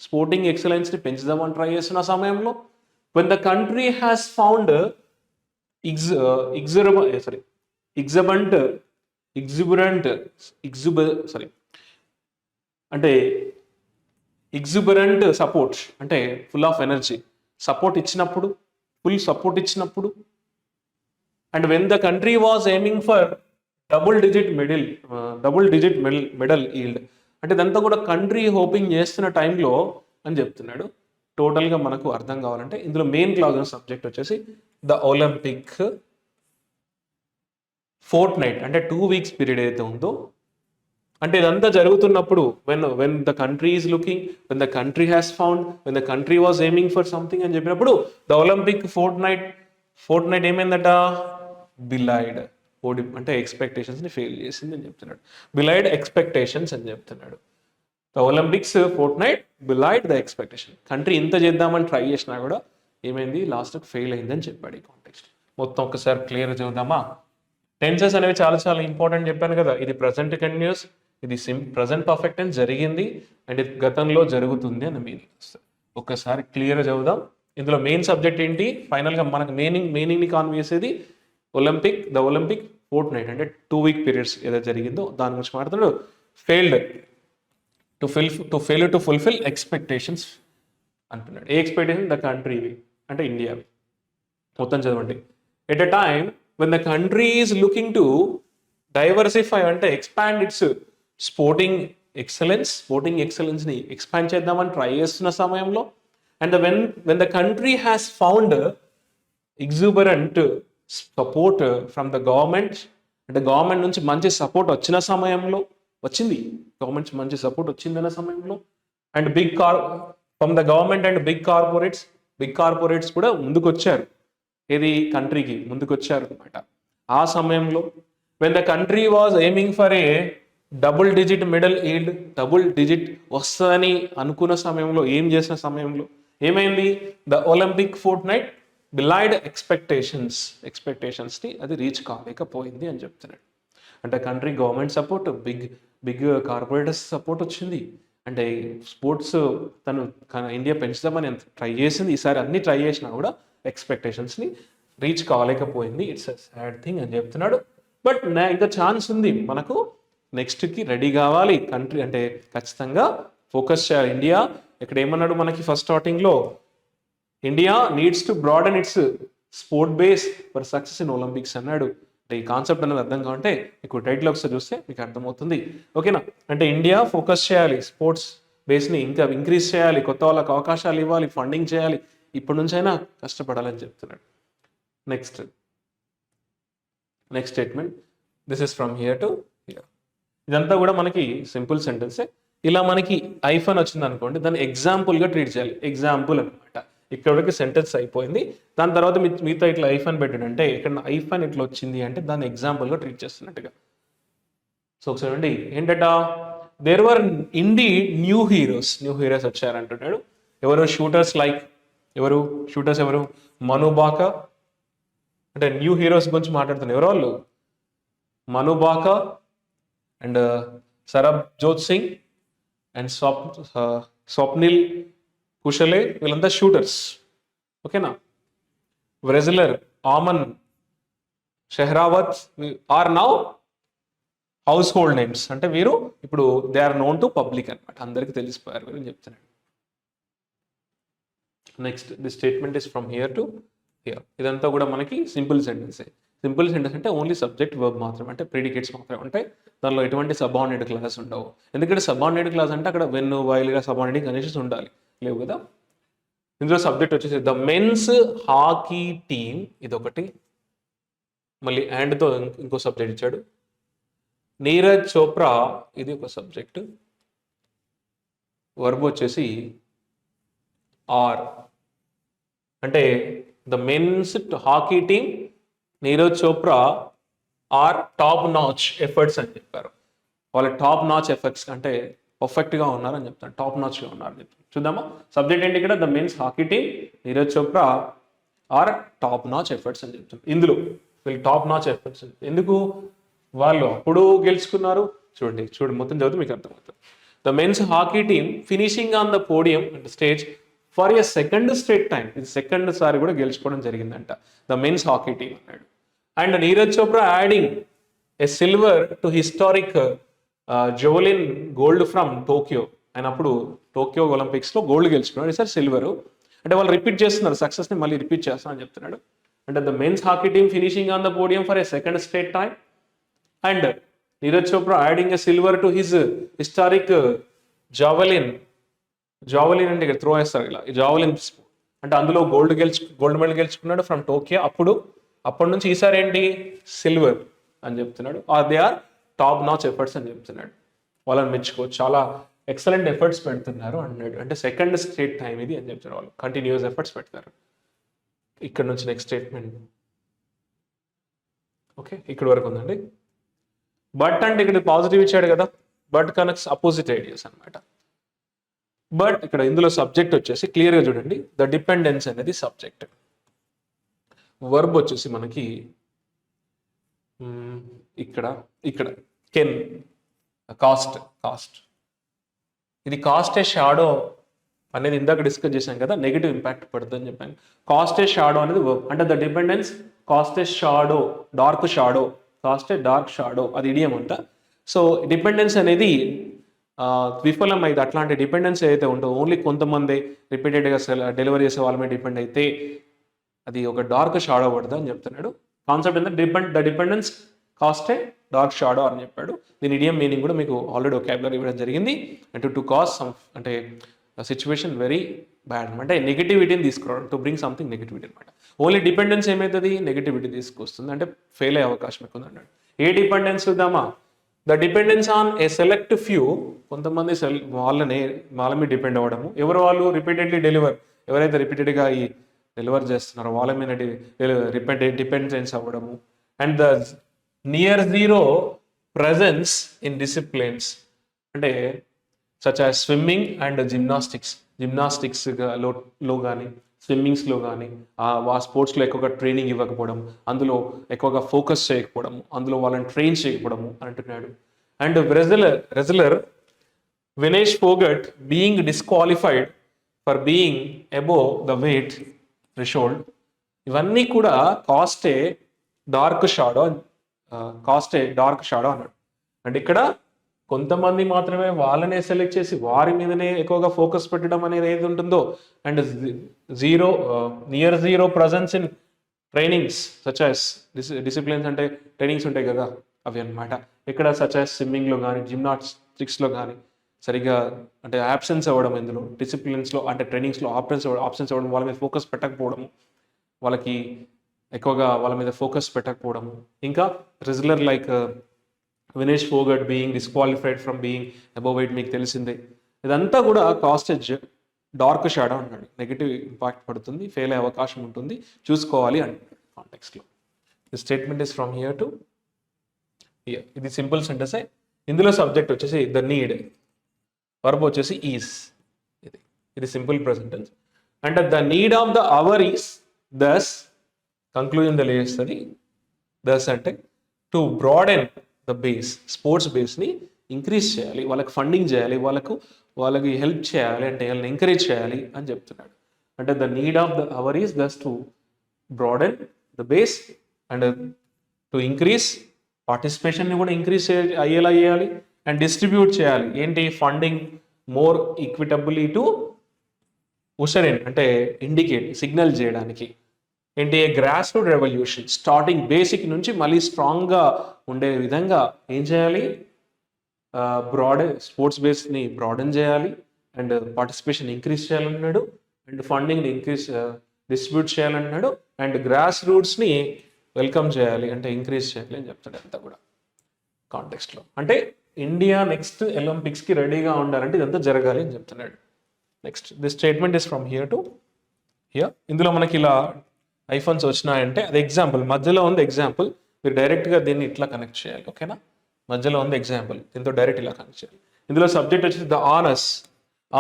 sporting ఎక్సలెన్స్ని పెంచుదామని ట్రై చేస్తున్న సమయంలో, when the country has found exuberant support, అంటే full of energy, full support ఇచ్చినప్పుడు. And when the country was aiming for double digit medal yield, అంటే ఇదంతా కూడా country hoping చేస్తున్న టైంలో అని చెప్తున్నాడు. టోటల్గా మనకు అర్థం కావాలంటే ఇందులో మెయిన్ క్లాజ్ సబ్జెక్ట్ వచ్చేసి ద ఒలింపిక్ ఫోర్ట్నైట్, అంటే 2 వీక్స్ పీరియడ్ ఏదైతే ఉందో, అంటే ఇదంతా జరుగుతున్నప్పుడు when the country is looking, when the country has found, when the country was aiming for something అని చెప్పినప్పుడు ద ఒలింపిక్ ఫోర్ట్నైట్ ఏమైందట, బిలైడ్, అంటే ఎక్స్పెక్టేషన్స్ని ఫెయిల్ చేసింది అని చెప్తున్నాడు. బిలైడ్ ఎక్స్పెక్టేషన్స్ అని చెప్తున్నాడు. The Olympics fortnight belied the expectation. Country ఇంత చేద్దామని ట్రై చేసినా కూడా ఏమైంది, లాస్ట్కి ఫెయిల్ అయిందని చెప్పాడు. ఈ కాంటెక్స్ట్ మొత్తం ఒకసారి క్లియర్ చూద్దామా. టెన్సెస్ అనేవి చాలా చాలా ఇంపార్టెంట్ చెప్పాను కదా. ఇది ప్రజెంట్ కంటిన్యూస్, ఇది ప్రజెంట్ పర్ఫెక్ట్ టెన్స్ జరిగింది, అండ్ ఇది గతంలో జరుగుతుంది అని మీనింగ్ వస్తుంది. ఒక్కసారి క్లియర్ చదువుదాం. ఇందులో మెయిన్ సబ్జెక్ట్ ఏంటి, ఫైనల్గా మనకు మీనింగ్ని కాన్వే చేసేది ద ఒలింపిక్ ఫోర్ట్నైట్, అంటే 2 వీక్ పీరియడ్స్ ఏదైతే జరిగిందో దాని గురించి మాట్లాడుతున్నాడు. ఫెయిల్డ్ టు ఫుల్ఫిల్ ఎక్స్పెక్టేషన్స్ అంటున్నాడు. ఏ ఎక్స్పెక్టేషన్, ద కంట్రీవి అంటే ఇండియావి. మొత్తం చదవండి. At a time when the country is looking to diversify, అంటే expand its sporting excellence ని ఎక్స్పాండ్ చేద్దామని ట్రై చేస్తున్న సమయంలో, and when the country has found exuberant support from the government, అంటే గవర్నమెంట్ నుంచి మంచి సపోర్ట్ వచ్చిన సమయంలో, గవర్నమెంట్ మంచి సపోర్ట్ వచ్చిందన్న సమయంలో, and from the government and big corporates కూడా ముందుకు వచ్చారు. ఏది, కంట్రీకి ముందుకు వచ్చారు అనమాట. ఆ సమయంలో when the country was aiming for a double digit medal yield, double digit వస్తుందని అనుకున్న సమయంలో, ఏం చేసిన సమయంలో ఏమైంది, ద ఒలింపిక్ ఫోర్ట్నైట్ బిలైడ్ ఎక్స్పెక్టేషన్స్ని అది రీచ్ కాలేకపోయింది అని చెప్తున్నాడు. అంటే country government support, big big corporators support వచ్చింది. అంటే స్పోర్ట్స్ తను ఇండియా పెంచుదామని ఎంత ట్రై చేసింది. ఈసారి అన్ని ట్రై చేసినా కూడా ఎక్స్పెక్టేషన్స్ని రీచ్ కాలేకపోయింది. ఇట్స్ అ సాడ్ థింగ్ అని చెప్తున్నాడు. బట్ ఇంకా ఛాన్స్ ఉంది మనకు, నెక్స్ట్కి రెడీ కావాలి కంట్రీ. అంటే ఖచ్చితంగా ఫోకస్ చేయాలి ఇండియా. ఇక్కడ ఏమన్నాడు మనకి ఫస్ట్ స్టార్టింగ్లో, India needs to broaden it's sport base for success in Olympics అన్నాడు. అంటే ఈ కాన్సెప్ట్ అనేది అర్థం కావంటే మీకు టైటిల్ ఒకసారి చూస్తే మీకు అర్థమవుతుంది. ఓకేనా? అంటే ఇండియా ఫోకస్ చేయాలి, స్పోర్ట్స్ బేస్ని ఇంకా ఇంక్రీజ్ చేయాలి, కొత్త వాళ్ళకి అవకాశాలు ఇవ్వాలి, ఫండింగ్ చేయాలి, ఇప్పటి నుంచైనా కష్టపడాలని చెప్తున్నాడు. Next statement, this is from here to here. ఇదంతా కూడా మనకి సింపుల్ సెంటెన్సే. ఇలా మనకి ఐఫోన్ వచ్చింది అనుకోండి, దాన్ని ఎగ్జాంపుల్గా ట్రీట్ చేయాలి. ఎగ్జాంపుల్ అనమాట. ఇక్కడ వరకు సెంటెన్స్ అయిపోయింది. దాని తర్వాత మీతో ఇట్లా ఐఫోన్ పెట్టాడంటే, ఇక్కడ ఐఫోన్ ఇట్లా వచ్చింది అంటే దాన్ని ఎగ్జాంపుల్గా ట్రీట్ చేస్తున్నట్టుగా. సో ఒకసారి అండి ఏంటట, there were indeed new heroes వచ్చారంటున్నాడు. ఎవరు? షూటర్స్ లైక్ ఎవరు? షూటర్స్ ఎవరు? మను బాకా. అంటే న్యూ హీరోస్ గురించి మాట్లాడుతున్నారు. ఎవరు వాళ్ళు? మను బాకా అండ్ సరబ్జోత్ సింగ్ అండ్ స్వప్నిల్ కుషలే, వీళ్ళంతా షూటర్స్. ఓకేనా? Wrestler Aman Sehrawat are now household names. అంటే వీరు ఇప్పుడు they are known to public అనమాట, అందరికి తెలిసిపోయారు వీరు అని చెప్తున్నాడు. Next the statement is from here to here. ఇదంతా కూడా మనకి సింపుల్ సెంటెన్సే. సింపుల్ సెంటెన్స్ అంటే ఓన్లీ సబ్జెక్ట్ వర్బ్ మాత్రమే, అంటే ప్రిడికేట్స్ మాత్రమే ఉంటాయి. దానిలో ఎటువంటి సబార్డినేట్ క్లాసెస్ ఉండవు. ఎందుకంటే సబార్డినేట్ క్లాస్ అంటే అక్కడ వెన్, వైల్గా సబార్డినేట్ కండిషన్స్ ఉండాలి, లేవు కదా. ఇందులో సబ్జెక్ట్ వచ్చేసి ద మెన్స్ హాకీ టీమ్, ఇదొకటి. మళ్ళీ అండ్తో ఇంకో సబ్జెక్ట్ ఇచ్చాడు. నీరజ్ చోప్రా, ఇది ఒక సబ్జెక్ట్. వర్బ్ వచ్చేసి ఆర్. అంటే the men's hockey team Neeraj Chopra are top notch efforts అని చెప్పారు. వాళ్ళ టాప్ నాచ్ ఎఫర్ట్స్ అంటే పర్ఫెక్ట్గా ఉన్నారని చెప్తాను, టాప్ నాచ్గా ఉన్నారని చెప్తాను. చూద్దామా సబ్జెక్ట్ ఏంటి ఇక్కడ? The men's hockey team Neeraj Chopra are top notch efforts అని చెప్తాను. ఇందులో వీళ్ళు టాప్ నాచ్ ఎఫర్ట్స్ ఎందుకు? వాళ్ళు అప్పుడు గెలుచుకున్నారు. చూడండి మొత్తం చదివితే మీకు అర్థమవుతుంది. The men's hockey team finishing on the podium అంటే stage for a second straight time, ఇది సెకండ్ సారి కూడా గెలుచుకోవడం జరిగిందంట ద మెన్స్ హాకీ టీమ్ అన్నాడు. And Neeraj Chopra adding a silver to historic javelin gold from Tokyo. ఆయన అప్పుడు టోక్యో ఒలింపిక్స్లో గోల్డ్ గెలుచుకున్నాడు, ఈసారి సిల్వర్. అంటే వాళ్ళు రిపీట్ చేస్తున్నారు సక్సెస్ని, మళ్ళీ రిపీట్ చేస్తానని చెప్తున్నాడు. అంటే the men's hockey team finishing on the podium for a second straight time and Neeraj Chopra adding a silver to his historic javelin అంటే ఇక్కడ త్రో వేస్తారు ఇలా, జావెలిన్ అంటే అందులో గోల్డ్ మెడల్ గెలుచుకున్నాడు ఫ్రమ్ టోక్యో. అప్పటి నుంచి ఈసారి ఏంటి? సిల్వర్ అని చెప్తున్నాడు. They are top notch efforts అని చెప్తున్నాడు. వాళ్ళని మెచ్చుకోవచ్చు, చాలా ఎక్సలెంట్ ఎఫర్ట్స్ పెడుతున్నారు అన్నాడు. అంటే సెకండ్ స్ట్రేట్ టైం ఇది అని చెప్తున్నారు, వాళ్ళు కంటిన్యూస్ ఎఫర్ట్స్ పెడతారు. ఇక్కడ నుంచి నెక్స్ట్ స్టేట్మెంట్. ఓకే, ఇక్కడ వరకు ఉందండి. బట్ అంటే ఇక్కడ పాజిటివ్ ఇచ్చాడు కదా, బట్ కనెక్ట్స్ అపోజిట్ ఐడియాస్ అనమాట. బట్ ఇక్కడ ఇందులో సబ్జెక్ట్ వచ్చేసి క్లియర్గా చూడండి, ద డిపెండెన్స్ అనేది సబ్జెక్ట్. వర్బ్ వచ్చేసి మనకి ఇక్కడ కెన్, కాస్ట్. ఇది కాస్ట్ ఏ షాడో అనేది ఇందాక డిస్కస్ చేశాం కదా, నెగిటివ్ ఇంపాక్ట్ పడుతుందని చెప్పాను. కాస్ట్ ఏ షాడో అనేది వర్బ్. అంటే the dependence cost a shadow, dark shadow, cost a dark shadow, అది ఇడియం అంట. సో డిపెండెన్స్ అనేది విఫలం అయితే, అట్లాంటి డిపెండెన్స్ ఏదైతే ఉంటుందో ఓన్లీ కొంతమంది రిపీటెడ్గా డెలివరీ చేసే వాళ్ళ మీద డిపెండ్ అయితే అది ఒక డార్క్ షాడో పడుతుంది అని చెప్తున్నాడు. కాన్సెప్ట్ ఏంటంటే the dependence cost a dark shadow అని చెప్పాడు. దీని ఇడియం మీనింగ్ కూడా మీకు ఆల్రెడీ వొకాబులరీ ఇవ్వడం జరిగింది. అంటే టు కాజ్ సమ్, అంటే సిచ్యువేషన్ వెరీ బ్యాడ్ అంటే నెగిటివిటీని తీసుకురావడం, టు బ్రింగ్ సంథింగ్ నెగిటివిటీ అనమాట. ఓన్లీ డిపెండెన్స్ ఏమవుతుంది? నెగిటివిటీ తీసుకొస్తుంది, అంటే ఫెయిల్ అయ్యే అవకాశం ఎక్కువ అన్నాడు. ఏ డిపెండెన్స్ చూద్దామా? The dependence on a select few, కొంతమంది వాళ్ళ మీద డిపెండ్ అవ్వడము. ఎవరు వాళ్ళు? రిపీటెడ్లీ ఎవరైతే రిపీటెడ్గా ఈ డెలివర్ చేస్తున్నారో వాళ్ళ మీద డిపెండెన్స్ అవ్వడము. And the near zero presence in disciplines, అంటే such as swimming and gymnastics లో కానీ స్విమ్మింగ్స్లో కానీ ఆ స్పోర్ట్స్లో ఎక్కువగా ట్రైనింగ్ ఇవ్వకపోవడం, అందులో ఎక్కువగా ఫోకస్ చేయకపోవడం, అందులో వాళ్ళని ట్రైన్ చేయకపోవడము అని అంటున్నాడు. And wrestler Vinesh Phogat being disqualified for being above the weight threshold. ఇవన్నీ కూడా కాస్టే డార్క్ షాడో అన్నాడు. అంటే ఇక్కడ కొంతమంది మాత్రమే వాళ్ళనే సెలెక్ట్ చేసి వారి మీదనే ఎక్కువగా ఫోకస్ పెట్టడం అనేది ఏది ఉంటుందో, and near zero presence in trainings such as disciplines అంటే ట్రైనింగ్స్ ఉంటాయి కదా అవి అనమాట. ఇక్కడ సచ్ యాజ్ స్విమ్మింగ్లో కానీ జిమ్నాస్టిక్స్లో కానీ సరిగా అంటే యాబ్సెన్స్ అవ్వడం, ఇందులో డిసిప్లిన్స్లో అంటే ట్రైనింగ్స్లో ఆప్షన్స్ అవ్వడం, వాళ్ళ మీద ఫోకస్ పెట్టకపోవడము, వాళ్ళకి ఎక్కువగా వాళ్ళ మీద ఫోకస్ పెట్టకపోవడము. ఇంకా wrestler like Vinesh Phogat being disqualified from being above weight మీకు తెలిసిందే. ఇదంతా కూడా కాస్టేజ్ డార్క్ షాడో అన్నాడు. నెగిటివ్ ఇంపాక్ట్ పడుతుంది, ఫెయిల్ అయ్యే అవకాశం ఉంటుంది, చూసుకోవాలి అంటాడు కాంటెక్స్ట్లో. The statement is from here to here. ఇది సింపుల్ సెంటెన్సే. ఇందులో సబ్జెక్ట్ వచ్చేసి ద నీడ్, వర్బ్ వచ్చేసి ఈజ్. ఇది సింపుల్ ప్రెసెంటెన్స్. అంటే the need of the hour is thus, conclusion తెలియజేస్తుంది. దస్ అంటే to broaden the base, sports బేస్ని increase చేయాలి, వాళ్ళకి ఫండింగ్ చేయాలి, వాళ్ళకి హెల్ప్ చేయాలి, అంటే వాళ్ళని ఎంకరేజ్ చేయాలి అని చెప్తున్నాడు. అంటే the need of the hour is thus to broaden the base and to increase పార్టిసిపేషన్ని కూడా ఇంక్రీజ్ అయ్యేలా చేయాలి, అండ్ డిస్ట్రిబ్యూట్ చేయాలి. ఏంటి? Funding more equitably to usher in అంటే ఇండికేట్, సిగ్నల్ చేయడానికి. ఏంటి? Grass root revolution, starting basic నుంచి మళ్ళీ స్ట్రాంగ్గా ఉండే విధంగా ఏం చేయాలి? స్పోర్ట్స్ బేస్ని బ్రాడన్ చేయాలి, అండ్ పార్టిసిపేషన్ ఇంక్రీజ్ చేయాలన్నాడు, అండ్ ఫండింగ్ని డిస్ట్రిబ్యూట్ చేయాలన్నాడు, అండ్ గ్రాస్ రూట్స్ని వెల్కమ్ చేయాలి అంటే ఇంక్రీజ్ చేయాలి అని చెప్తాడు. అంతా కూడా కాంటెక్స్ట్లో అంటే ఇండియా నెక్స్ట్ ఒలింపిక్స్కి రెడీగా ఉండాలంటే ఇదంతా జరగాలి అని చెప్తున్నాడు. Next this statement is from here to here. ఇందులో మనకి ఇలా ఐఫోన్స్ వచ్చినాయంటే అది ఎగ్జాంపుల్, మధ్యలో ఉంది ఎగ్జాంపుల్, మీరు డైరెక్ట్గా దీన్ని ఇట్లా కనెక్ట్ చేయాలి. ఓకేనా? మధ్యలో ఉంది ఎగ్జాంపుల్, దీంతో డైరెక్ట్ ఇలా కనెక్ట్ చేయాలి. ఇందులో సబ్జెక్ట్ వచ్చేసి ద ఆనర్స్.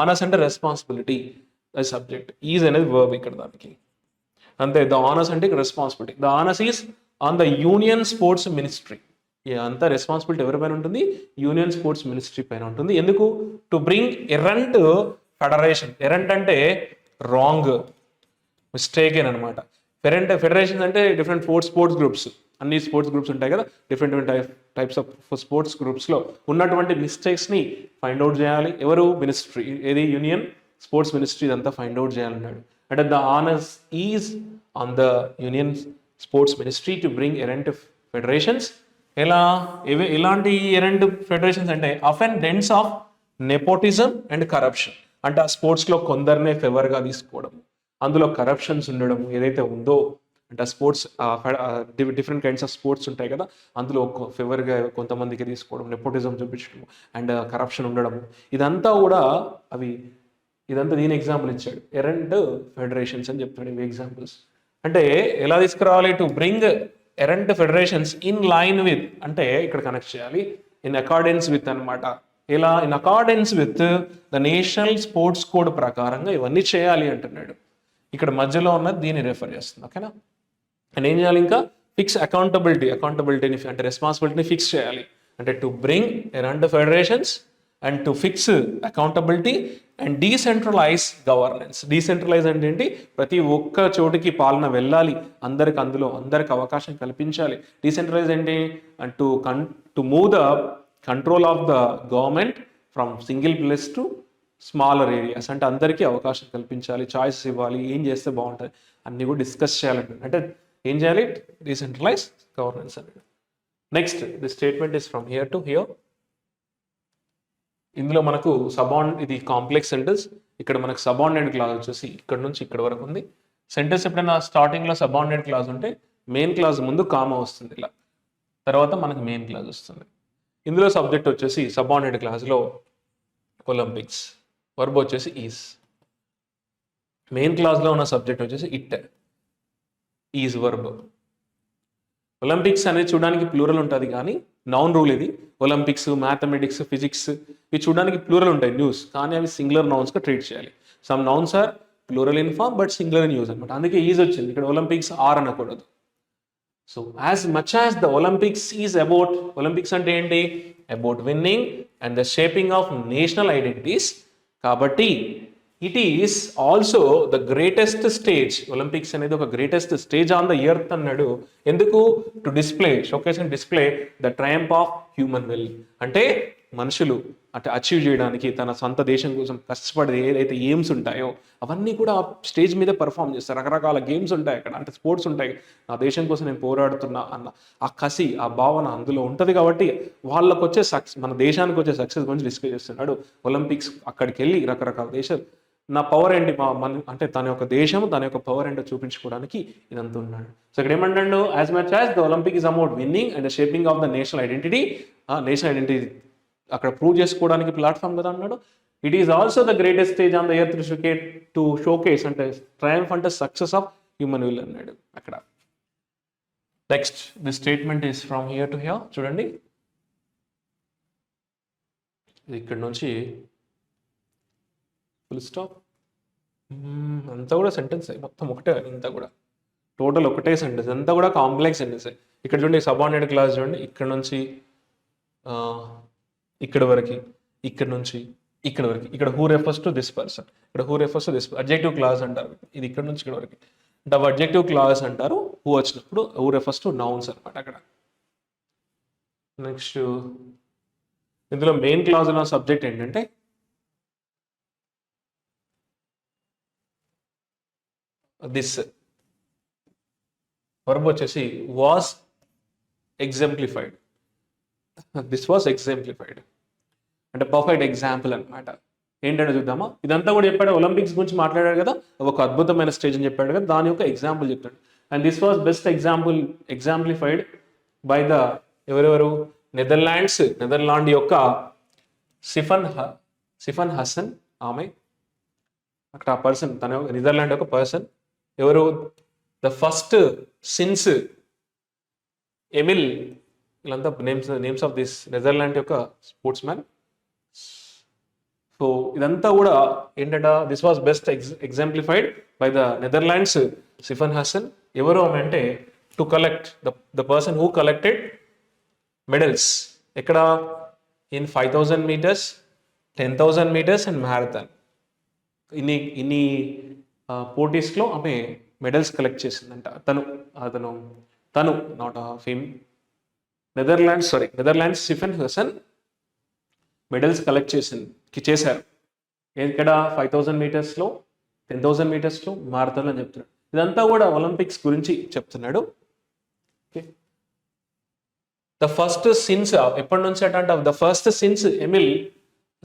ఆనర్స్ అంటే రెస్పాన్సిబిలిటీ, అది సబ్జెక్ట్. ఈజ్ అనేది వర్బ్ ఇక్కడ దానికి. అంతే, ద ఆనర్స్ అంటే responsibility. The onus is on the union sports ministry. అంతా రెస్పాన్సిబిలిటీ ఎవరిపైన ఉంటుంది? యూనియన్ స్పోర్ట్స్ మినిస్ట్రీ పైన ఉంటుంది. ఎందుకు? To bring errant federation. Errant అంటే రాంగ్, మిస్టేకేన్ అనమాట. ఫెడరేషన్ అంటే డిఫరెంట్ స్పోర్ట్స్ గ్రూప్స్, అన్ని స్పోర్ట్స్ గ్రూప్స్ ఉంటాయి కదా, డిఫరెంట్ టైప్స్ ఆఫ్ స్పోర్ట్స్ గ్రూప్స్లో ఉన్నటువంటి మిస్టేక్స్ని ఫైండ్ అవుట్ చేయాలి. ఎవరు? మినిస్ట్రీ. ఏది? యూనియన్ స్పోర్ట్స్ మినిస్ట్రీ ఇదంతా ఫైండ్ అవుట్ చేయాలన్నాడు. అంటే the onus is on the union sports ministry to bring errant federations. ఎలాంటి ఎరెంట్ ఫెడరేషన్స్ అంటే often dens of nepotism and corruption. అంటే ఆ స్పోర్ట్స్లో కొందరినే ఫేవర్గా తీసుకోవడం, అందులో కరప్షన్స్ ఉండడం ఏదైతే ఉందో, అంటే ఆ sports different kinds of sports ఉంటాయి కదా, అందులో ఫేవర్గా కొంతమందికి తీసుకోవడం, నెపోటిజం చూపించడం అండ్ కరప్షన్ ఉండడం, ఇదంతా కూడా ఇదంతా దీని ఎగ్జాంపుల్ ఇచ్చాడు. ఎరెంట్ ఫెడరేషన్స్ అని చెప్తాడు. ఇవి ఎగ్జాంపుల్స్. అంటే ఎలా తీసుకురావాలి? To bring errant federations in line with అంటే ఇక్కడ కనెక్ట్ చేయాలి. ఇన్ అకార్డెన్స్ విత్ అనమాట. ఇలా in accordance with the national sports code ప్రకారంగా ఇవన్నీ చేయాలి అంటున్నాడు. ఇక్కడ మధ్యలో ఉన్నది దీన్ని రెఫర్ చేస్తుంది. ఓకేనా? అండ్ ఏం చేయాలి? ఇంకా ఫిక్స్ అకౌంటబిలిటీని అంటే రెస్పాన్సిబిలిటీని ఫిక్స్ చేయాలి. అంటే to bring errant federations and to fix accountability and decentralise governance. Decentralise అంటే ఏంటి? ప్రతి ఒక్క చోటికి పాలన వెళ్ళాలి, అందరికి అవకాశం కల్పించాలి. డీసెంట్రలైజ్ ఏంటి? And to move the control of the government from single place to smaller areas. అంటే అందరికీ అవకాశం కల్పించాలి, చాయిస్ ఇవ్వాలి, ఏం చేస్తే బాగుంటుంది అన్నీ కూడా డిస్కస్ చేయాలంటే. అంటే ఏం చేయాలి? డీసెంట్రలైజ్ గవర్నెన్స్ అనేది. Next the statement is from here to here. ఇందులో మనకు ఇది కాంప్లెక్స్ సెంటెన్స్. ఇక్కడ మనకు సబార్డినేట్ క్లాజ్ వచ్చేసి ఇక్కడ నుంచి ఇక్కడ వరకు ఉంది. సెంటెన్స్ ఎప్పుడైనా స్టార్టింగ్లో సబార్డినేట్ క్లాజ్ ఉంటే మెయిన్ క్లాజ్ ముందు కామా వస్తుంది, ఇలా తర్వాత మనకు మెయిన్ క్లాజ్ వస్తుంది. ఇందులో సబ్జెక్ట్ వచ్చేసి సబార్డినేట్ క్లాజ్లో ఒలింపిక్స్, వర్బ్ వచ్చేసి ఈజ్. మెయిన్ క్లాజ్లో ఉన్న సబ్జెక్ట్ వచ్చేసి ఇట్, ఈజ్ వర్బ్. ఒలింపిక్స్ అనేది చూడడానికి ప్లూరల్ ఉంటుంది కానీ నౌన్ రూల్ ఇది. ఒలింపిక్స్, మ్యాథమెటిక్స్, ఫిజిక్స్ ఇవి చూడడానికి ప్లూరల్ ఉంటాయి న్యూస్, కానీ అవి సింగులర్ నౌన్స్గా ట్రీట్ చేయాలి. Some nouns are plural in form but singular in use అనమాట. అందుకే ఈజ్ వచ్చింది ఇక్కడ, ఒలింపిక్స్ ఆర్ అనకూడదు. So as much as the Olympics is about, Olympics అంటే ఏంటి, about winning and the shaping of national identities. కాబట్టి it is also the greatest stage, Olympics అనేది ఒక greatest stage on the earth అన్నాడు. ఎందుకు, to display, showcase and display the Triumph of human will. అంటే మనుషులు అటు అచీవ్ చేయడానికి తన సొంత దేశం కోసం కష్టపడి ఏదైతే ఎయిమ్స్ ఉంటాయో అవన్నీ కూడా స్టేజ్ మీద పర్ఫామ్ చేస్తారు. రకరకాల గేమ్స్ ఉంటాయి అక్కడ, అంటే స్పోర్ట్స్ ఉంటాయి. నా దేశం కోసం నేను పోరాడుతున్నా అన్న ఆ కసి, ఆ భావన అందులో ఉంటుంది. కాబట్టి వాళ్ళకు వచ్చే మన దేశానికి వచ్చే సక్సెస్ గురించి డిస్కస్ చేస్తున్నాడు. ఒలింపిక్స్ అక్కడికి వెళ్ళి రకరకాల దేశాలు నా పవర్ ఏంటి, అంటే తన యొక్క దేశం తన యొక్క పవర్ ఏంటో చూపించుకోవడానికి ఇదంతా ఉన్నాడు. సో ఇక్కడ ఏమంటాడు, as much as the Olympic is about winning and shaping of the national identity, national identity అక్కడ ప్రూవ్ చేసుకోవడానికి ప్లాట్ఫామ్ కదా అన్నాడు. It is also the greatest stage on the earth to showcase అంటే ట్రయంఫ్ అంటే success of human will అన్నాడు అక్కడ. Next the statement is from here to here. చూడండి ఇక్కడ నుంచి ఫుల్ స్టాప్ అంతా కూడా సెంటెన్స్ మొత్తం ఒకటే, ఇంత కూడా టోటల్ ఒకటే సెంటెన్స్, అంతా కూడా కాంప్లెక్స్ సెంటెన్స్. ఇక్కడ చూడండి సబార్డినేట్ క్లాస్ చూడండి, ఇక్కడ నుంచి ఇక్కడ వరకు, ఇక్కడ నుంచి ఇక్కడ వరకు. ఇక్కడ who refers to this person, ఇక్కడ who refers to this adjective clause అంటారు. ఇది ఇక్కడ నుంచి ఇక్కడ వరకు అంటే అడ్జెక్టివ్ క్లాస్ అంటారు. హూ వచ్చినప్పుడు హూ రెఫర్స్ టు నౌన్స్ అనమాట అక్కడ. నెక్స్ట్ ఇందులో మెయిన్ క్లాస్ ఉన్న సబ్జెక్ట్ ఏంటంటే దిస్ వర్బ్ వచ్చేసి was exemplified. This was exemplified అంటే పర్ఫెక్ట్ ఎగ్జాంపుల్ అనమాట. ఏంటంటే చూద్దామా, ఇదంతా కూడా చెప్పాడు, ఒలింపిక్స్ గురించి మాట్లాడాడు కదా, ఒక అద్భుతమైన స్టేజ్ అని చెప్పాడు కదా, దాని యొక్క ఎగ్జాంపుల్ చెప్పాడు. And this was best exemplified by the ఎవరెవరు, నెదర్లాండ్ యొక్క సిఫన్ హసన్. ఆమె అక్కడ ఆ పర్సన్, తన నెదర్లాండ్ యొక్క పర్సన్ ఎవరు, ద ఫస్ట్ సిన్స్ ఎమిల్, వీళ్ళంతా నేమ్స్ ఆఫ్ దిస్ నెదర్లాండ్ యొక్క స్పోర్ట్స్ మ్యాన్. సో ఇదంతా కూడా ఏంటంటే this was best exemplified by the Netherlands Sifan Hassan. ఎవరు ఆమె అంటే to collect the person who collected medals ఎక్కడ, in 5000 meters, 10,000 meters and marathon. ఇన్ని పోటీస్లో ఆమె మెడల్స్ కలెక్ట్ చేసిందంట. తను నాట్ ఫేమ్ Netherlands Sifan Hassan medals collect చేశారు. ఇక్కడ 5000 metersలో, 10,000 metersలో, మారథాన్ అని చెప్తున్నాడు. ఇదంతా కూడా ఒలింపిక్స్ గురించి చెప్తున్నాడు. ఓకే, ద ఫస్ట్ సిన్స్ ఎప్పటి నుంచి అంటే the first since Emil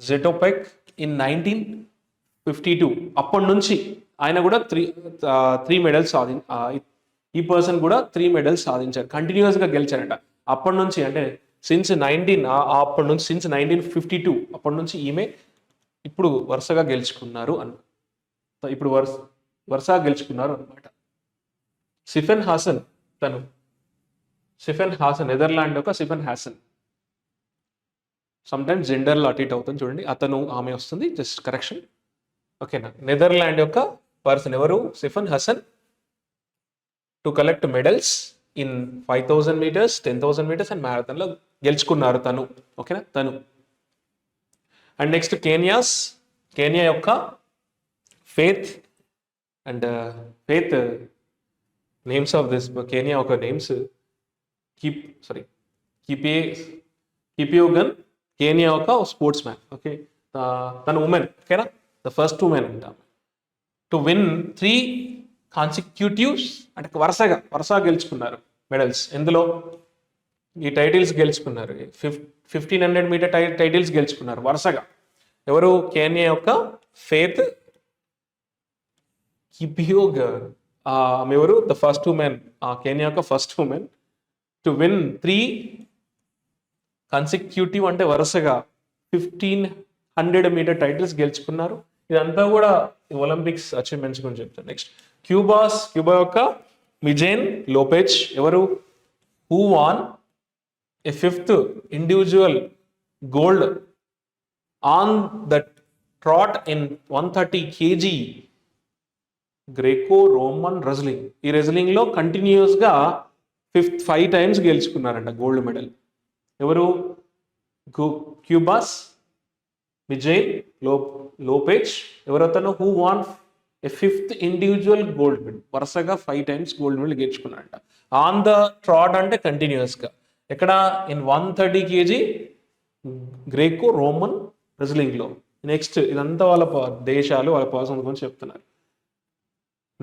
Zatopek in 1952. అప్పటి నుంచి ఆయన కూడా త్రీ మెడల్స్ ఈ పర్సన్ కూడా 3 medals సాధించారు, కంటిన్యూస్గా గెలిచారంట. అప్పటి నుంచి అంటే అప్పటి నుంచి సిన్స్ 1952 అప్పటి నుంచి ఈమె ఇప్పుడు వరుసగా గెలుచుకున్నారు ఇప్పుడు వరుసగా గెలుచుకున్నారు అనమాట. సిఫన్ హాసన్ నెదర్లాండ్ యొక్క సిఫన్ హాసన్. సమ్టైమ్స్ జెండర్లో అటు ఇటు అవుతుంది చూడండి, అతను ఆమె వస్తుంది, జస్ట్ కరెక్షన్. ఓకేనా, నెదర్లాండ్ యొక్క పర్సన్ ఎవరు, Sifan Hassan, to collect medals in 5000 meters, 10,000 meters and మ్యారథాన్లో గెలుచుకున్నారు తను. ఓకేనా, తను. అండ్ నెక్స్ట్ కేనియా యొక్క Faith names of this Kenya ఒక నేమ్స్ కిపియోగన్. కేనియా ఒక స్పోర్ట్స్ మ్యాన్. ఓకే, తను ఉమెన్. ఓకేనా, ద ఫస్ట్ ఉమెన్ అంట టు విన్ 3 కాన్సిక్యూటివ్స్ అంటే వరుసగా గెలుచుకున్నారు మెడల్స్. ఎందులో ఈ టైటిల్స్ గెలుచుకున్నారు, 1500 meter టైటిల్స్ గెలుచుకున్నారు వరుసగా. ఎవరు, కేనియా యొక్క ఫేత్ కిపియోగన్. ఆమె ఎవరు, ద ఫస్ట్ ఉమెన్, కేనియా యొక్క first women to win 3 consecutive అంటే వరుసగా 1500 meter టైటిల్స్ గెలుచుకున్నారు. ఇదంతా కూడా ఒలింపిక్స్ అచీవ్మెంట్స్ గురించి చెప్తారు. నెక్స్ట్ క్యూబా యొక్క మిజెన్ లోపెజ్ ఎవరు, who won a 5th individual gold on the trot in 130 kg Greco Roman wrestling. ఈ రెజ్లింగ్లో కంటిన్యూస్గా 5 times గెలుచుకున్నారంట గోల్డ్ మెడల్. ఎవరు? Cuba's, Mijain Lopez. ఎవరతను? Who won a 5th individual gold medal. వరుసగా 5 times gold medal గెలుచుకున్నారంట. On the trot అంటే కంటిన్యూస్గా. ఎక్కడ? ఇన్ 130 kg గ్రేకో రోమన్ రెజ్లింగ్లో. నెక్స్ట్ ఇదంతా వాళ్ళ దేశాలు, వాళ్ళ పర్సన్ గురించి చెప్తున్నారు.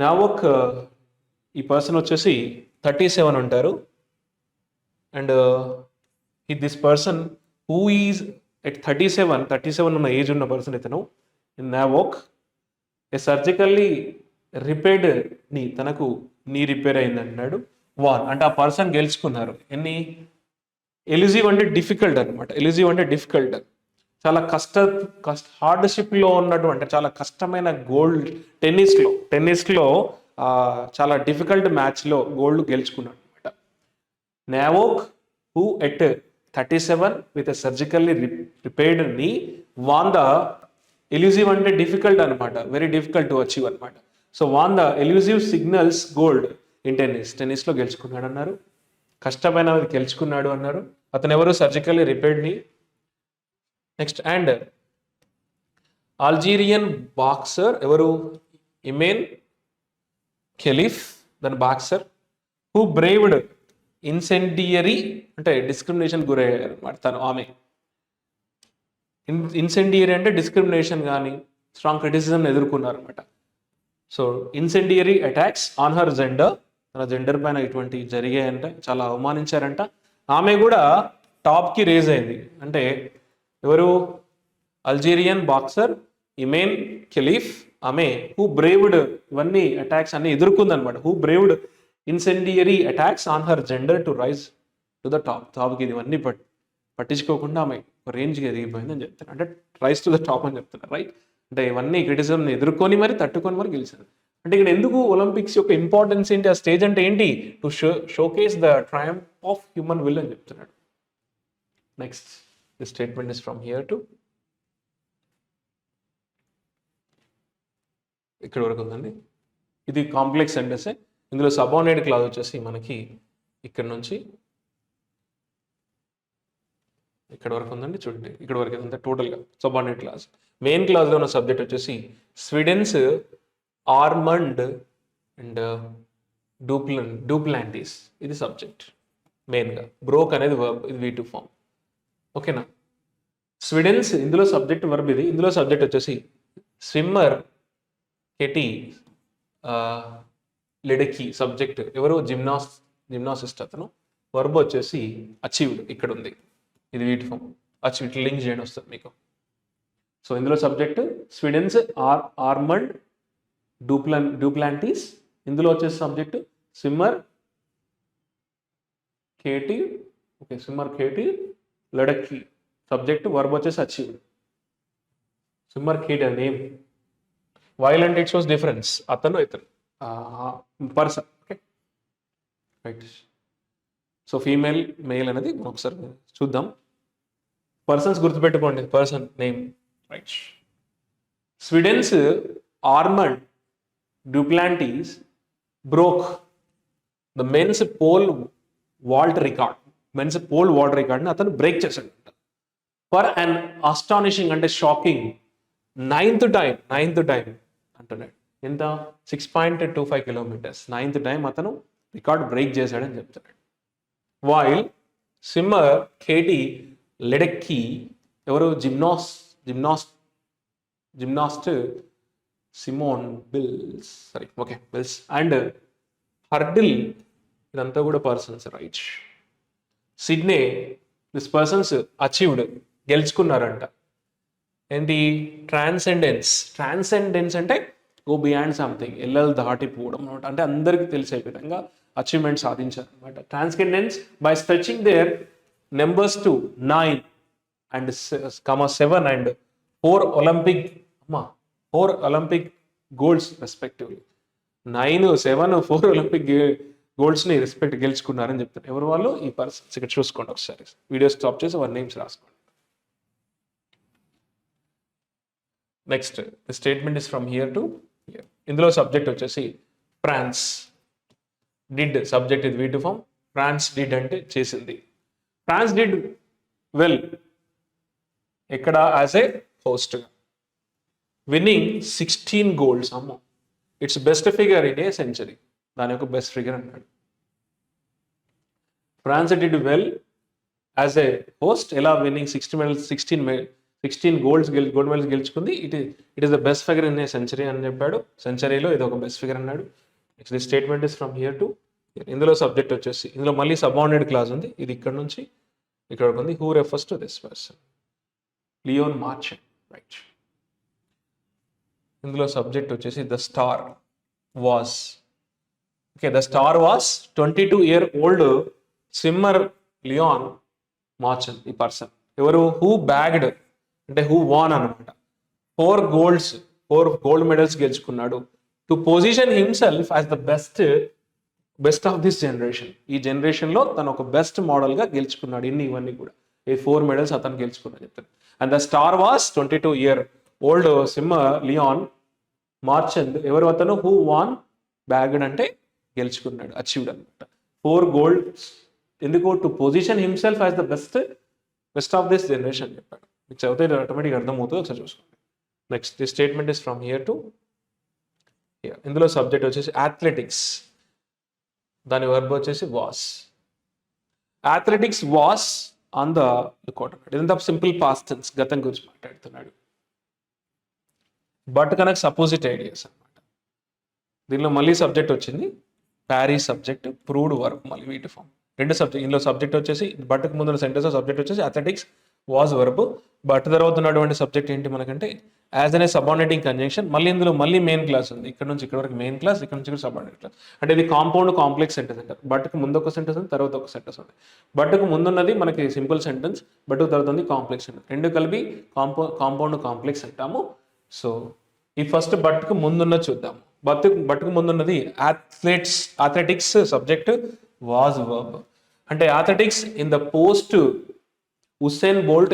నావోక్ ఈ పర్సన్ వచ్చేసి 37 ఉంటారు. And this person who is at 37 ఉన్న ఏజ్ ఉన్న పర్సన్ ఇతను. నావోక్ ఏ సర్జికల్లీ రిపేర్డ్ నీ, తనకు నీ రిపేర్ అయింది అంటున్నాడు. వాన్ అంటే ఆ పర్సన్ గెలుచుకున్నారు. ఎన్ని? ఎలిజివ్ అంటే డిఫికల్ట్ అనమాట. ఎలిజివ్ అంటే డిఫికల్ట్, చాలా హార్డ్షిప్లో ఉన్నటువంటి చాలా కష్టమైన గోల్డ్. టెన్నిస్లో చాలా డిఫికల్ట్ మ్యాచ్లో గోల్డ్ గెలుచుకున్నాడు అనమాట. Novak who at 37 with surgically repaired knee won the elusive అంటే డిఫికల్ట్ అనమాట, వెరీ డిఫికల్ట్ టు అచీవ్ అనమాట. So won the elusive singles gold in టెన్నిస్లో గెలుచుకున్నాడు అన్నారు. కష్టమైనది గెలుచుకున్నాడు అన్నారు. అతను ఎవరు? Surgically repaired knee. Next and Algerian boxer ఎవరు? ఇమేన్ ఖలీఫ్, దాని బాక్సర్. హూ బ్రేవ్డ్ ఇన్సెండియరీ అంటే డిస్క్రిమినేషన్ గురయ్యారు అనమాట తను, ఆమె. ఇన్సెండియరీ అంటే డిస్క్రిమినేషన్ కానీ స్ట్రాంగ్ క్రిటిసిజం ఎదుర్కొన్నారు అనమాట. So incendiary attacks on her gender, తన జెండర్ పైన ఇటువంటి జరిగాయంట, చాలా అవమానించారంట. ఆమె కూడా టాప్కి రేజ్ అయింది. అంటే ఎవరు? Algerian boxer Imane Khelif. ఆమె హూ బ్రేవ్డ్, ఇవన్నీ అటాక్స్ అన్ని ఎదుర్కొందనమాట. Who braved incendiary attacks on her gender to rise to the టాప్కి. ఇవన్నీ పట్టించుకోకుండా ఆమె ఒక రేంజ్కి ఎదిగిపోయింది అని చెప్తారు. అంటే రైజ్ టు ద టాప్ అని చెప్తున్నారు, రైట్? అంటే ఇవన్నీ క్రిటిసిజంని ఎదుర్కొని మరి తట్టుకొని మరి గెలిచారు. అంటే ఇక్కడ ఎందుకు ఒలింపిక్స్ యొక్క ఇంపార్టెన్స్ ఏంటి? ఆ స్టేజ్ అంటే ఏంటి? To showcase the Triumph of human will అని చెప్తున్నాడు. Next the statement is from here to ఇక్కడ వరకు ఉందండి. ఇది కాంప్లెక్స్ సెంటెన్సే. ఇందులో సబార్డినేట్ క్లాజ్ వచ్చేసి మనకి ఇక్కడ నుంచి ఇక్కడ వరకు ఉందండి. చూడండి ఇక్కడ వరకు అంతా టోటల్గా సబార్డినేట్ క్లాజ్. మెయిన్ క్లాజ్లో ఉన్న సబ్జెక్ట్ వచ్చేసి స్వీడన్స్ ఆర్మండ్ అండ్ డూప్లాంటిస్. ఇది సబ్జెక్ట్ మెయిన్గా. బ్రోక్ అనేది వర్బ్, ఇది V2 ఫామ్. ఓకేనా? స్వీడన్స్ ఇందులో సబ్జెక్ట్ వర్బ్ ఇది. ఇందులో సబ్జెక్ట్ వచ్చేసి స్విమ్మర్ కెటీ లెడెకి. సబ్జెక్ట్ ఎవరు? జిమ్నాసిస్ట్ అతను. వర్బ్ వచ్చేసి అచీవ్డ్ ఇక్కడ ఉంది. ఇది V2 ఫామ్. అచీవ్డ్ లింక్ చేయడం వస్తుంది మీకు. సో ఇందులో సబ్జెక్ట్ స్వీడన్స్ ఆర్మండ్ డూప్లాంటిస్. ఇందులో వచ్చేసి subject swimmer Katie. Okay, swimmer Katie Ledecky. Subject verb వచ్చేసి achieved. Swimmer Katie name. Violent it shows difference. అతను ఇతను person. Okay, right. So female male అనేది ఒకసారి చూద్దాం. పర్సన్స్ గుర్తుపెట్టుకోండి. Person name, right. Sweden's Armand Duplantis broke the men's pole vault record. Men's pole vault రికార్డ్ని అతను break చేశాడు. For an astonishing అంటే షాకింగ్ 9th టైం అంటున్నాడు. ఎంత? 6.25 kilometers. 9th టైం అతను రికార్డ్ బ్రేక్ చేశాడని చెప్తున్నాడు. వైల్ స్విమ్మర్ కేటీ లెడెక్కి ఎవరు? Gymnast Simone Biles. Okay, Biles and hurdle. ఇదంతా కూడా persons, right. Sydney this persons achieved గెలుచుకున్నారంట. ఏంటి? ట్రాన్సెండెన్స్ అంటే గో బియాండ్ సంథింగ్, ఎల్లలు దాటిపోవడం అనమాట. అంటే అందరికీ తెలిసే విధంగా అచీవ్మెంట్ సాధించారు అనమాట. Transcendence by stretching their numbers to 9 and 7 and 4 Olympic goals respectively. 9, 7, 4 Olympic గోల్డ్స్ని గెలుచుకున్నారని చెప్తారు. ఎవరు వాళ్ళు? ఈ పర్సన్స్. ఇక్కడ చూసుకోండి ఒకసారి, వీడియో స్టాప్ చేసి వారి నేమ్స్ రాసుకోండి. Next the statement is from here to ఇందులో సబ్జెక్ట్ వచ్చేసి ఫ్రాన్స్. డిడ్ సబ్జెక్ట్ ఇది వీటి ఫామ్. ఫ్రాన్స్ డిడ్ అంటే చేసింది. ఫ్రాన్స్ డిడ్ వెల్ ఎక్కడ యాజ్ ఏ హోస్ట్గా, విన్నింగ్ 16 గోల్స్. అమ్మో, its best figure in a century. దాని యొక్క బెస్ట్ ఫిగర్ అన్నాడు. France did well as a host, ఎలా విన్నింగ్ 16 గోల్డ్ మెడల్స్ గెలుచుకుంది. It is the best figure in a century అని చెప్పాడు. సెంచరీలో ఇది ఒక బెస్ట్ ఫిగర్ అన్నాడు. Next the statement is from here to. ఇందులో సబ్జెక్ట్ వచ్చేసి, ఇందులో మళ్ళీ సబార్డినేట్ క్లాజ్ ఉంది. ఇది ఇక్కడ నుంచి ఇక్కడ ఉంది. Who refers to this person? Leon Marchand, right. ఇందులో సబ్జెక్ట్ వచ్చేసి the star was. Okay, the star was 22-year-old swimmer Leon Marchand. ఈ పర్సన్ ఎవరు? హూ బ్యాగ్డ్ అంటే హూ వాన్ అనమాట. 4 గోల్డ్ మెడల్స్ గెలుచుకున్నాడు. To position himself as the best of this generation. ఈ జనరేషన్లో తను ఒక బెస్ట్ మోడల్గా గెలుచుకున్నాడు. ఇవన్నీ కూడా ఈ 4 మెడల్స్ అతను గెలుచుకున్నాడు చెప్తాను. And the star was 22-year-old swimmer Leon Marchand. ఎవరు అతను? హూ వాన్ బ్యాగ్డ్ అంటే గెలుచుకున్నాడు, అచీవ్డ్ అనమాట. 4 గోల్డ్స్. ఎందుకు? To position himself as the best of this generation చెప్పాడు. మీకు చదివితే ఆటోమేటిక్గా అర్థమవుతుంది, ఒకసారి చూసుకోండి. Next the statement is from here to. ఇందులో సబ్జెక్ట్ వచ్చేసి అథ్లెటిక్స్. దాని వర్బ్ వచ్చేసి was. Athletics was on the lookout. ఇదంతా సింపుల్ పాస్ట్ టెన్స్, గతం గురించి మాట్లాడుతున్నాడు. బట్ కనుక సపోజిట్ ఐడియాస్ అనమాట. దీనిలో మళ్ళీ సబ్జెక్ట్ వచ్చింది ప్యారిస్ సబ్జెక్ట్, ప్రూవ్డ్ వర్బ్, మళ్ళీ వీటి ఫామ్. 2 సబ్జెక్ట్. ఇందులో సబ్జెక్ట్ వచ్చేసి బట్కు ముందున్న సెంటెన్స్ సబ్జెక్ట్ వచ్చేసి అథ్లెటిక్స్ వాజ్ వర్బ్. బట్ తర్వాత ఉన్నటువంటి సబ్జెక్ట్ ఏంటి మనకంటే యాజ్ అనే సబార్డినేటింగ్ కంజంక్షన్. మళ్ళీ ఇందులో మళ్ళీ మెయిన్ క్లాస్ ఉంది. ఇక్కడ నుంచి ఇక్కడ వరకు మెయిన్ క్లాస్, ఇక్కడ నుంచి ఇక్కడ సబార్డినేట్ క్లాస్. అంటే ఇది కాంపౌండ్ కాంప్లెక్స్ సెంటెన్స్ అంటారు. బట్కు ముందు ఒక సెంటెన్స్ ఉంది, తర్వాత ఒక సెంటెన్స్ ఉంది. బట్కు ముందున్నది మనకి సింపుల్ సెంటెన్స్, బట్కు తర్వాత ఉంది కాంప్లెక్స్ సెంటెన్స్. 2 కలిపి కాంపౌండ్ కాంప్లెక్స్ అంటాము. సో ఈ ఫస్ట్ బట్కు ముందున్న చూద్దాము. బట్కు ముందున్నది అథ్లెటిక్స్ సబ్జెక్ట్ వాజ్ వర్బ్. అంటే athletics in the post Usain Bolt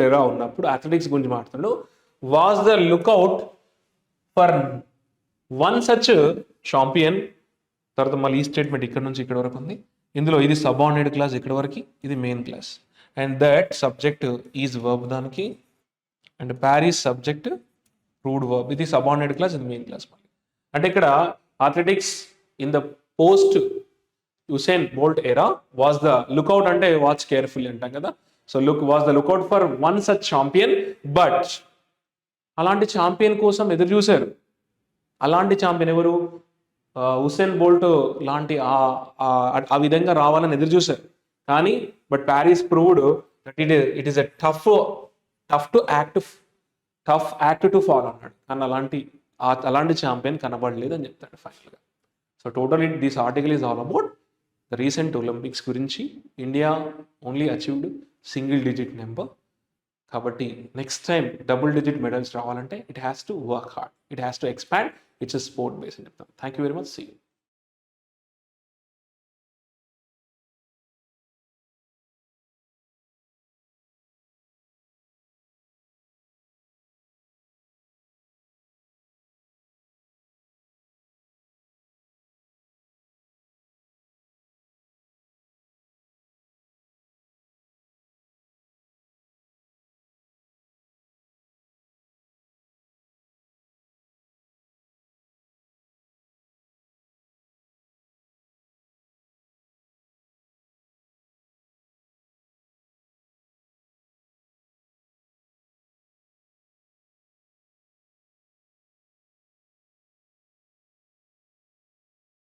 era ఉన్నప్పుడు అథ్లెటిక్స్ గురించి మాట్లాడు. Was the lookout for one such champion. తర్వాత మళ్ళీ ఈ స్టేట్మెంట్ ఇక్కడ నుంచి ఇక్కడ వరకు ఉంది. ఇందులో ఇది సబార్డినేట్ క్లాస్, ఇక్కడ వరకు ఇది main clause. And that subject is verb దానికి. And Paris subject proved verb. ఇది సబార్డినేట్ క్లాస్, ఇది మెయిన్ క్లాస్. మళ్ళీ అంటే ఇక్కడ athletics in the post Usain Bolt era was the lookout అంటే వాచ్ కేర్ఫుల్లీ అంటాం కదా. So was the lookout for one such champion. But అలాంటి ఛాంపియన్ కోసం ఎదురు చూశారు. అలాంటి ఛాంపియన్ ఎవరు? ఉసేన్ బోల్ట్ లాంటి ఆ విధంగా రావాలని ఎదురు చూశారు. కానీ but Paris proved that it is a tough act to follow అన్నాడు. కానీ అలాంటి ఛాంపియన్ కనబడలేదు అని చెప్తాడు ఫైనల్గా. So total this article is all about the recent Olympics గురించి. India only achieved single digit number. కాబట్టి next time double digit medals రావాలంటే it has to work hard, it has to expand. It's a sport base అని చెప్తాం. Thank you very much. See you.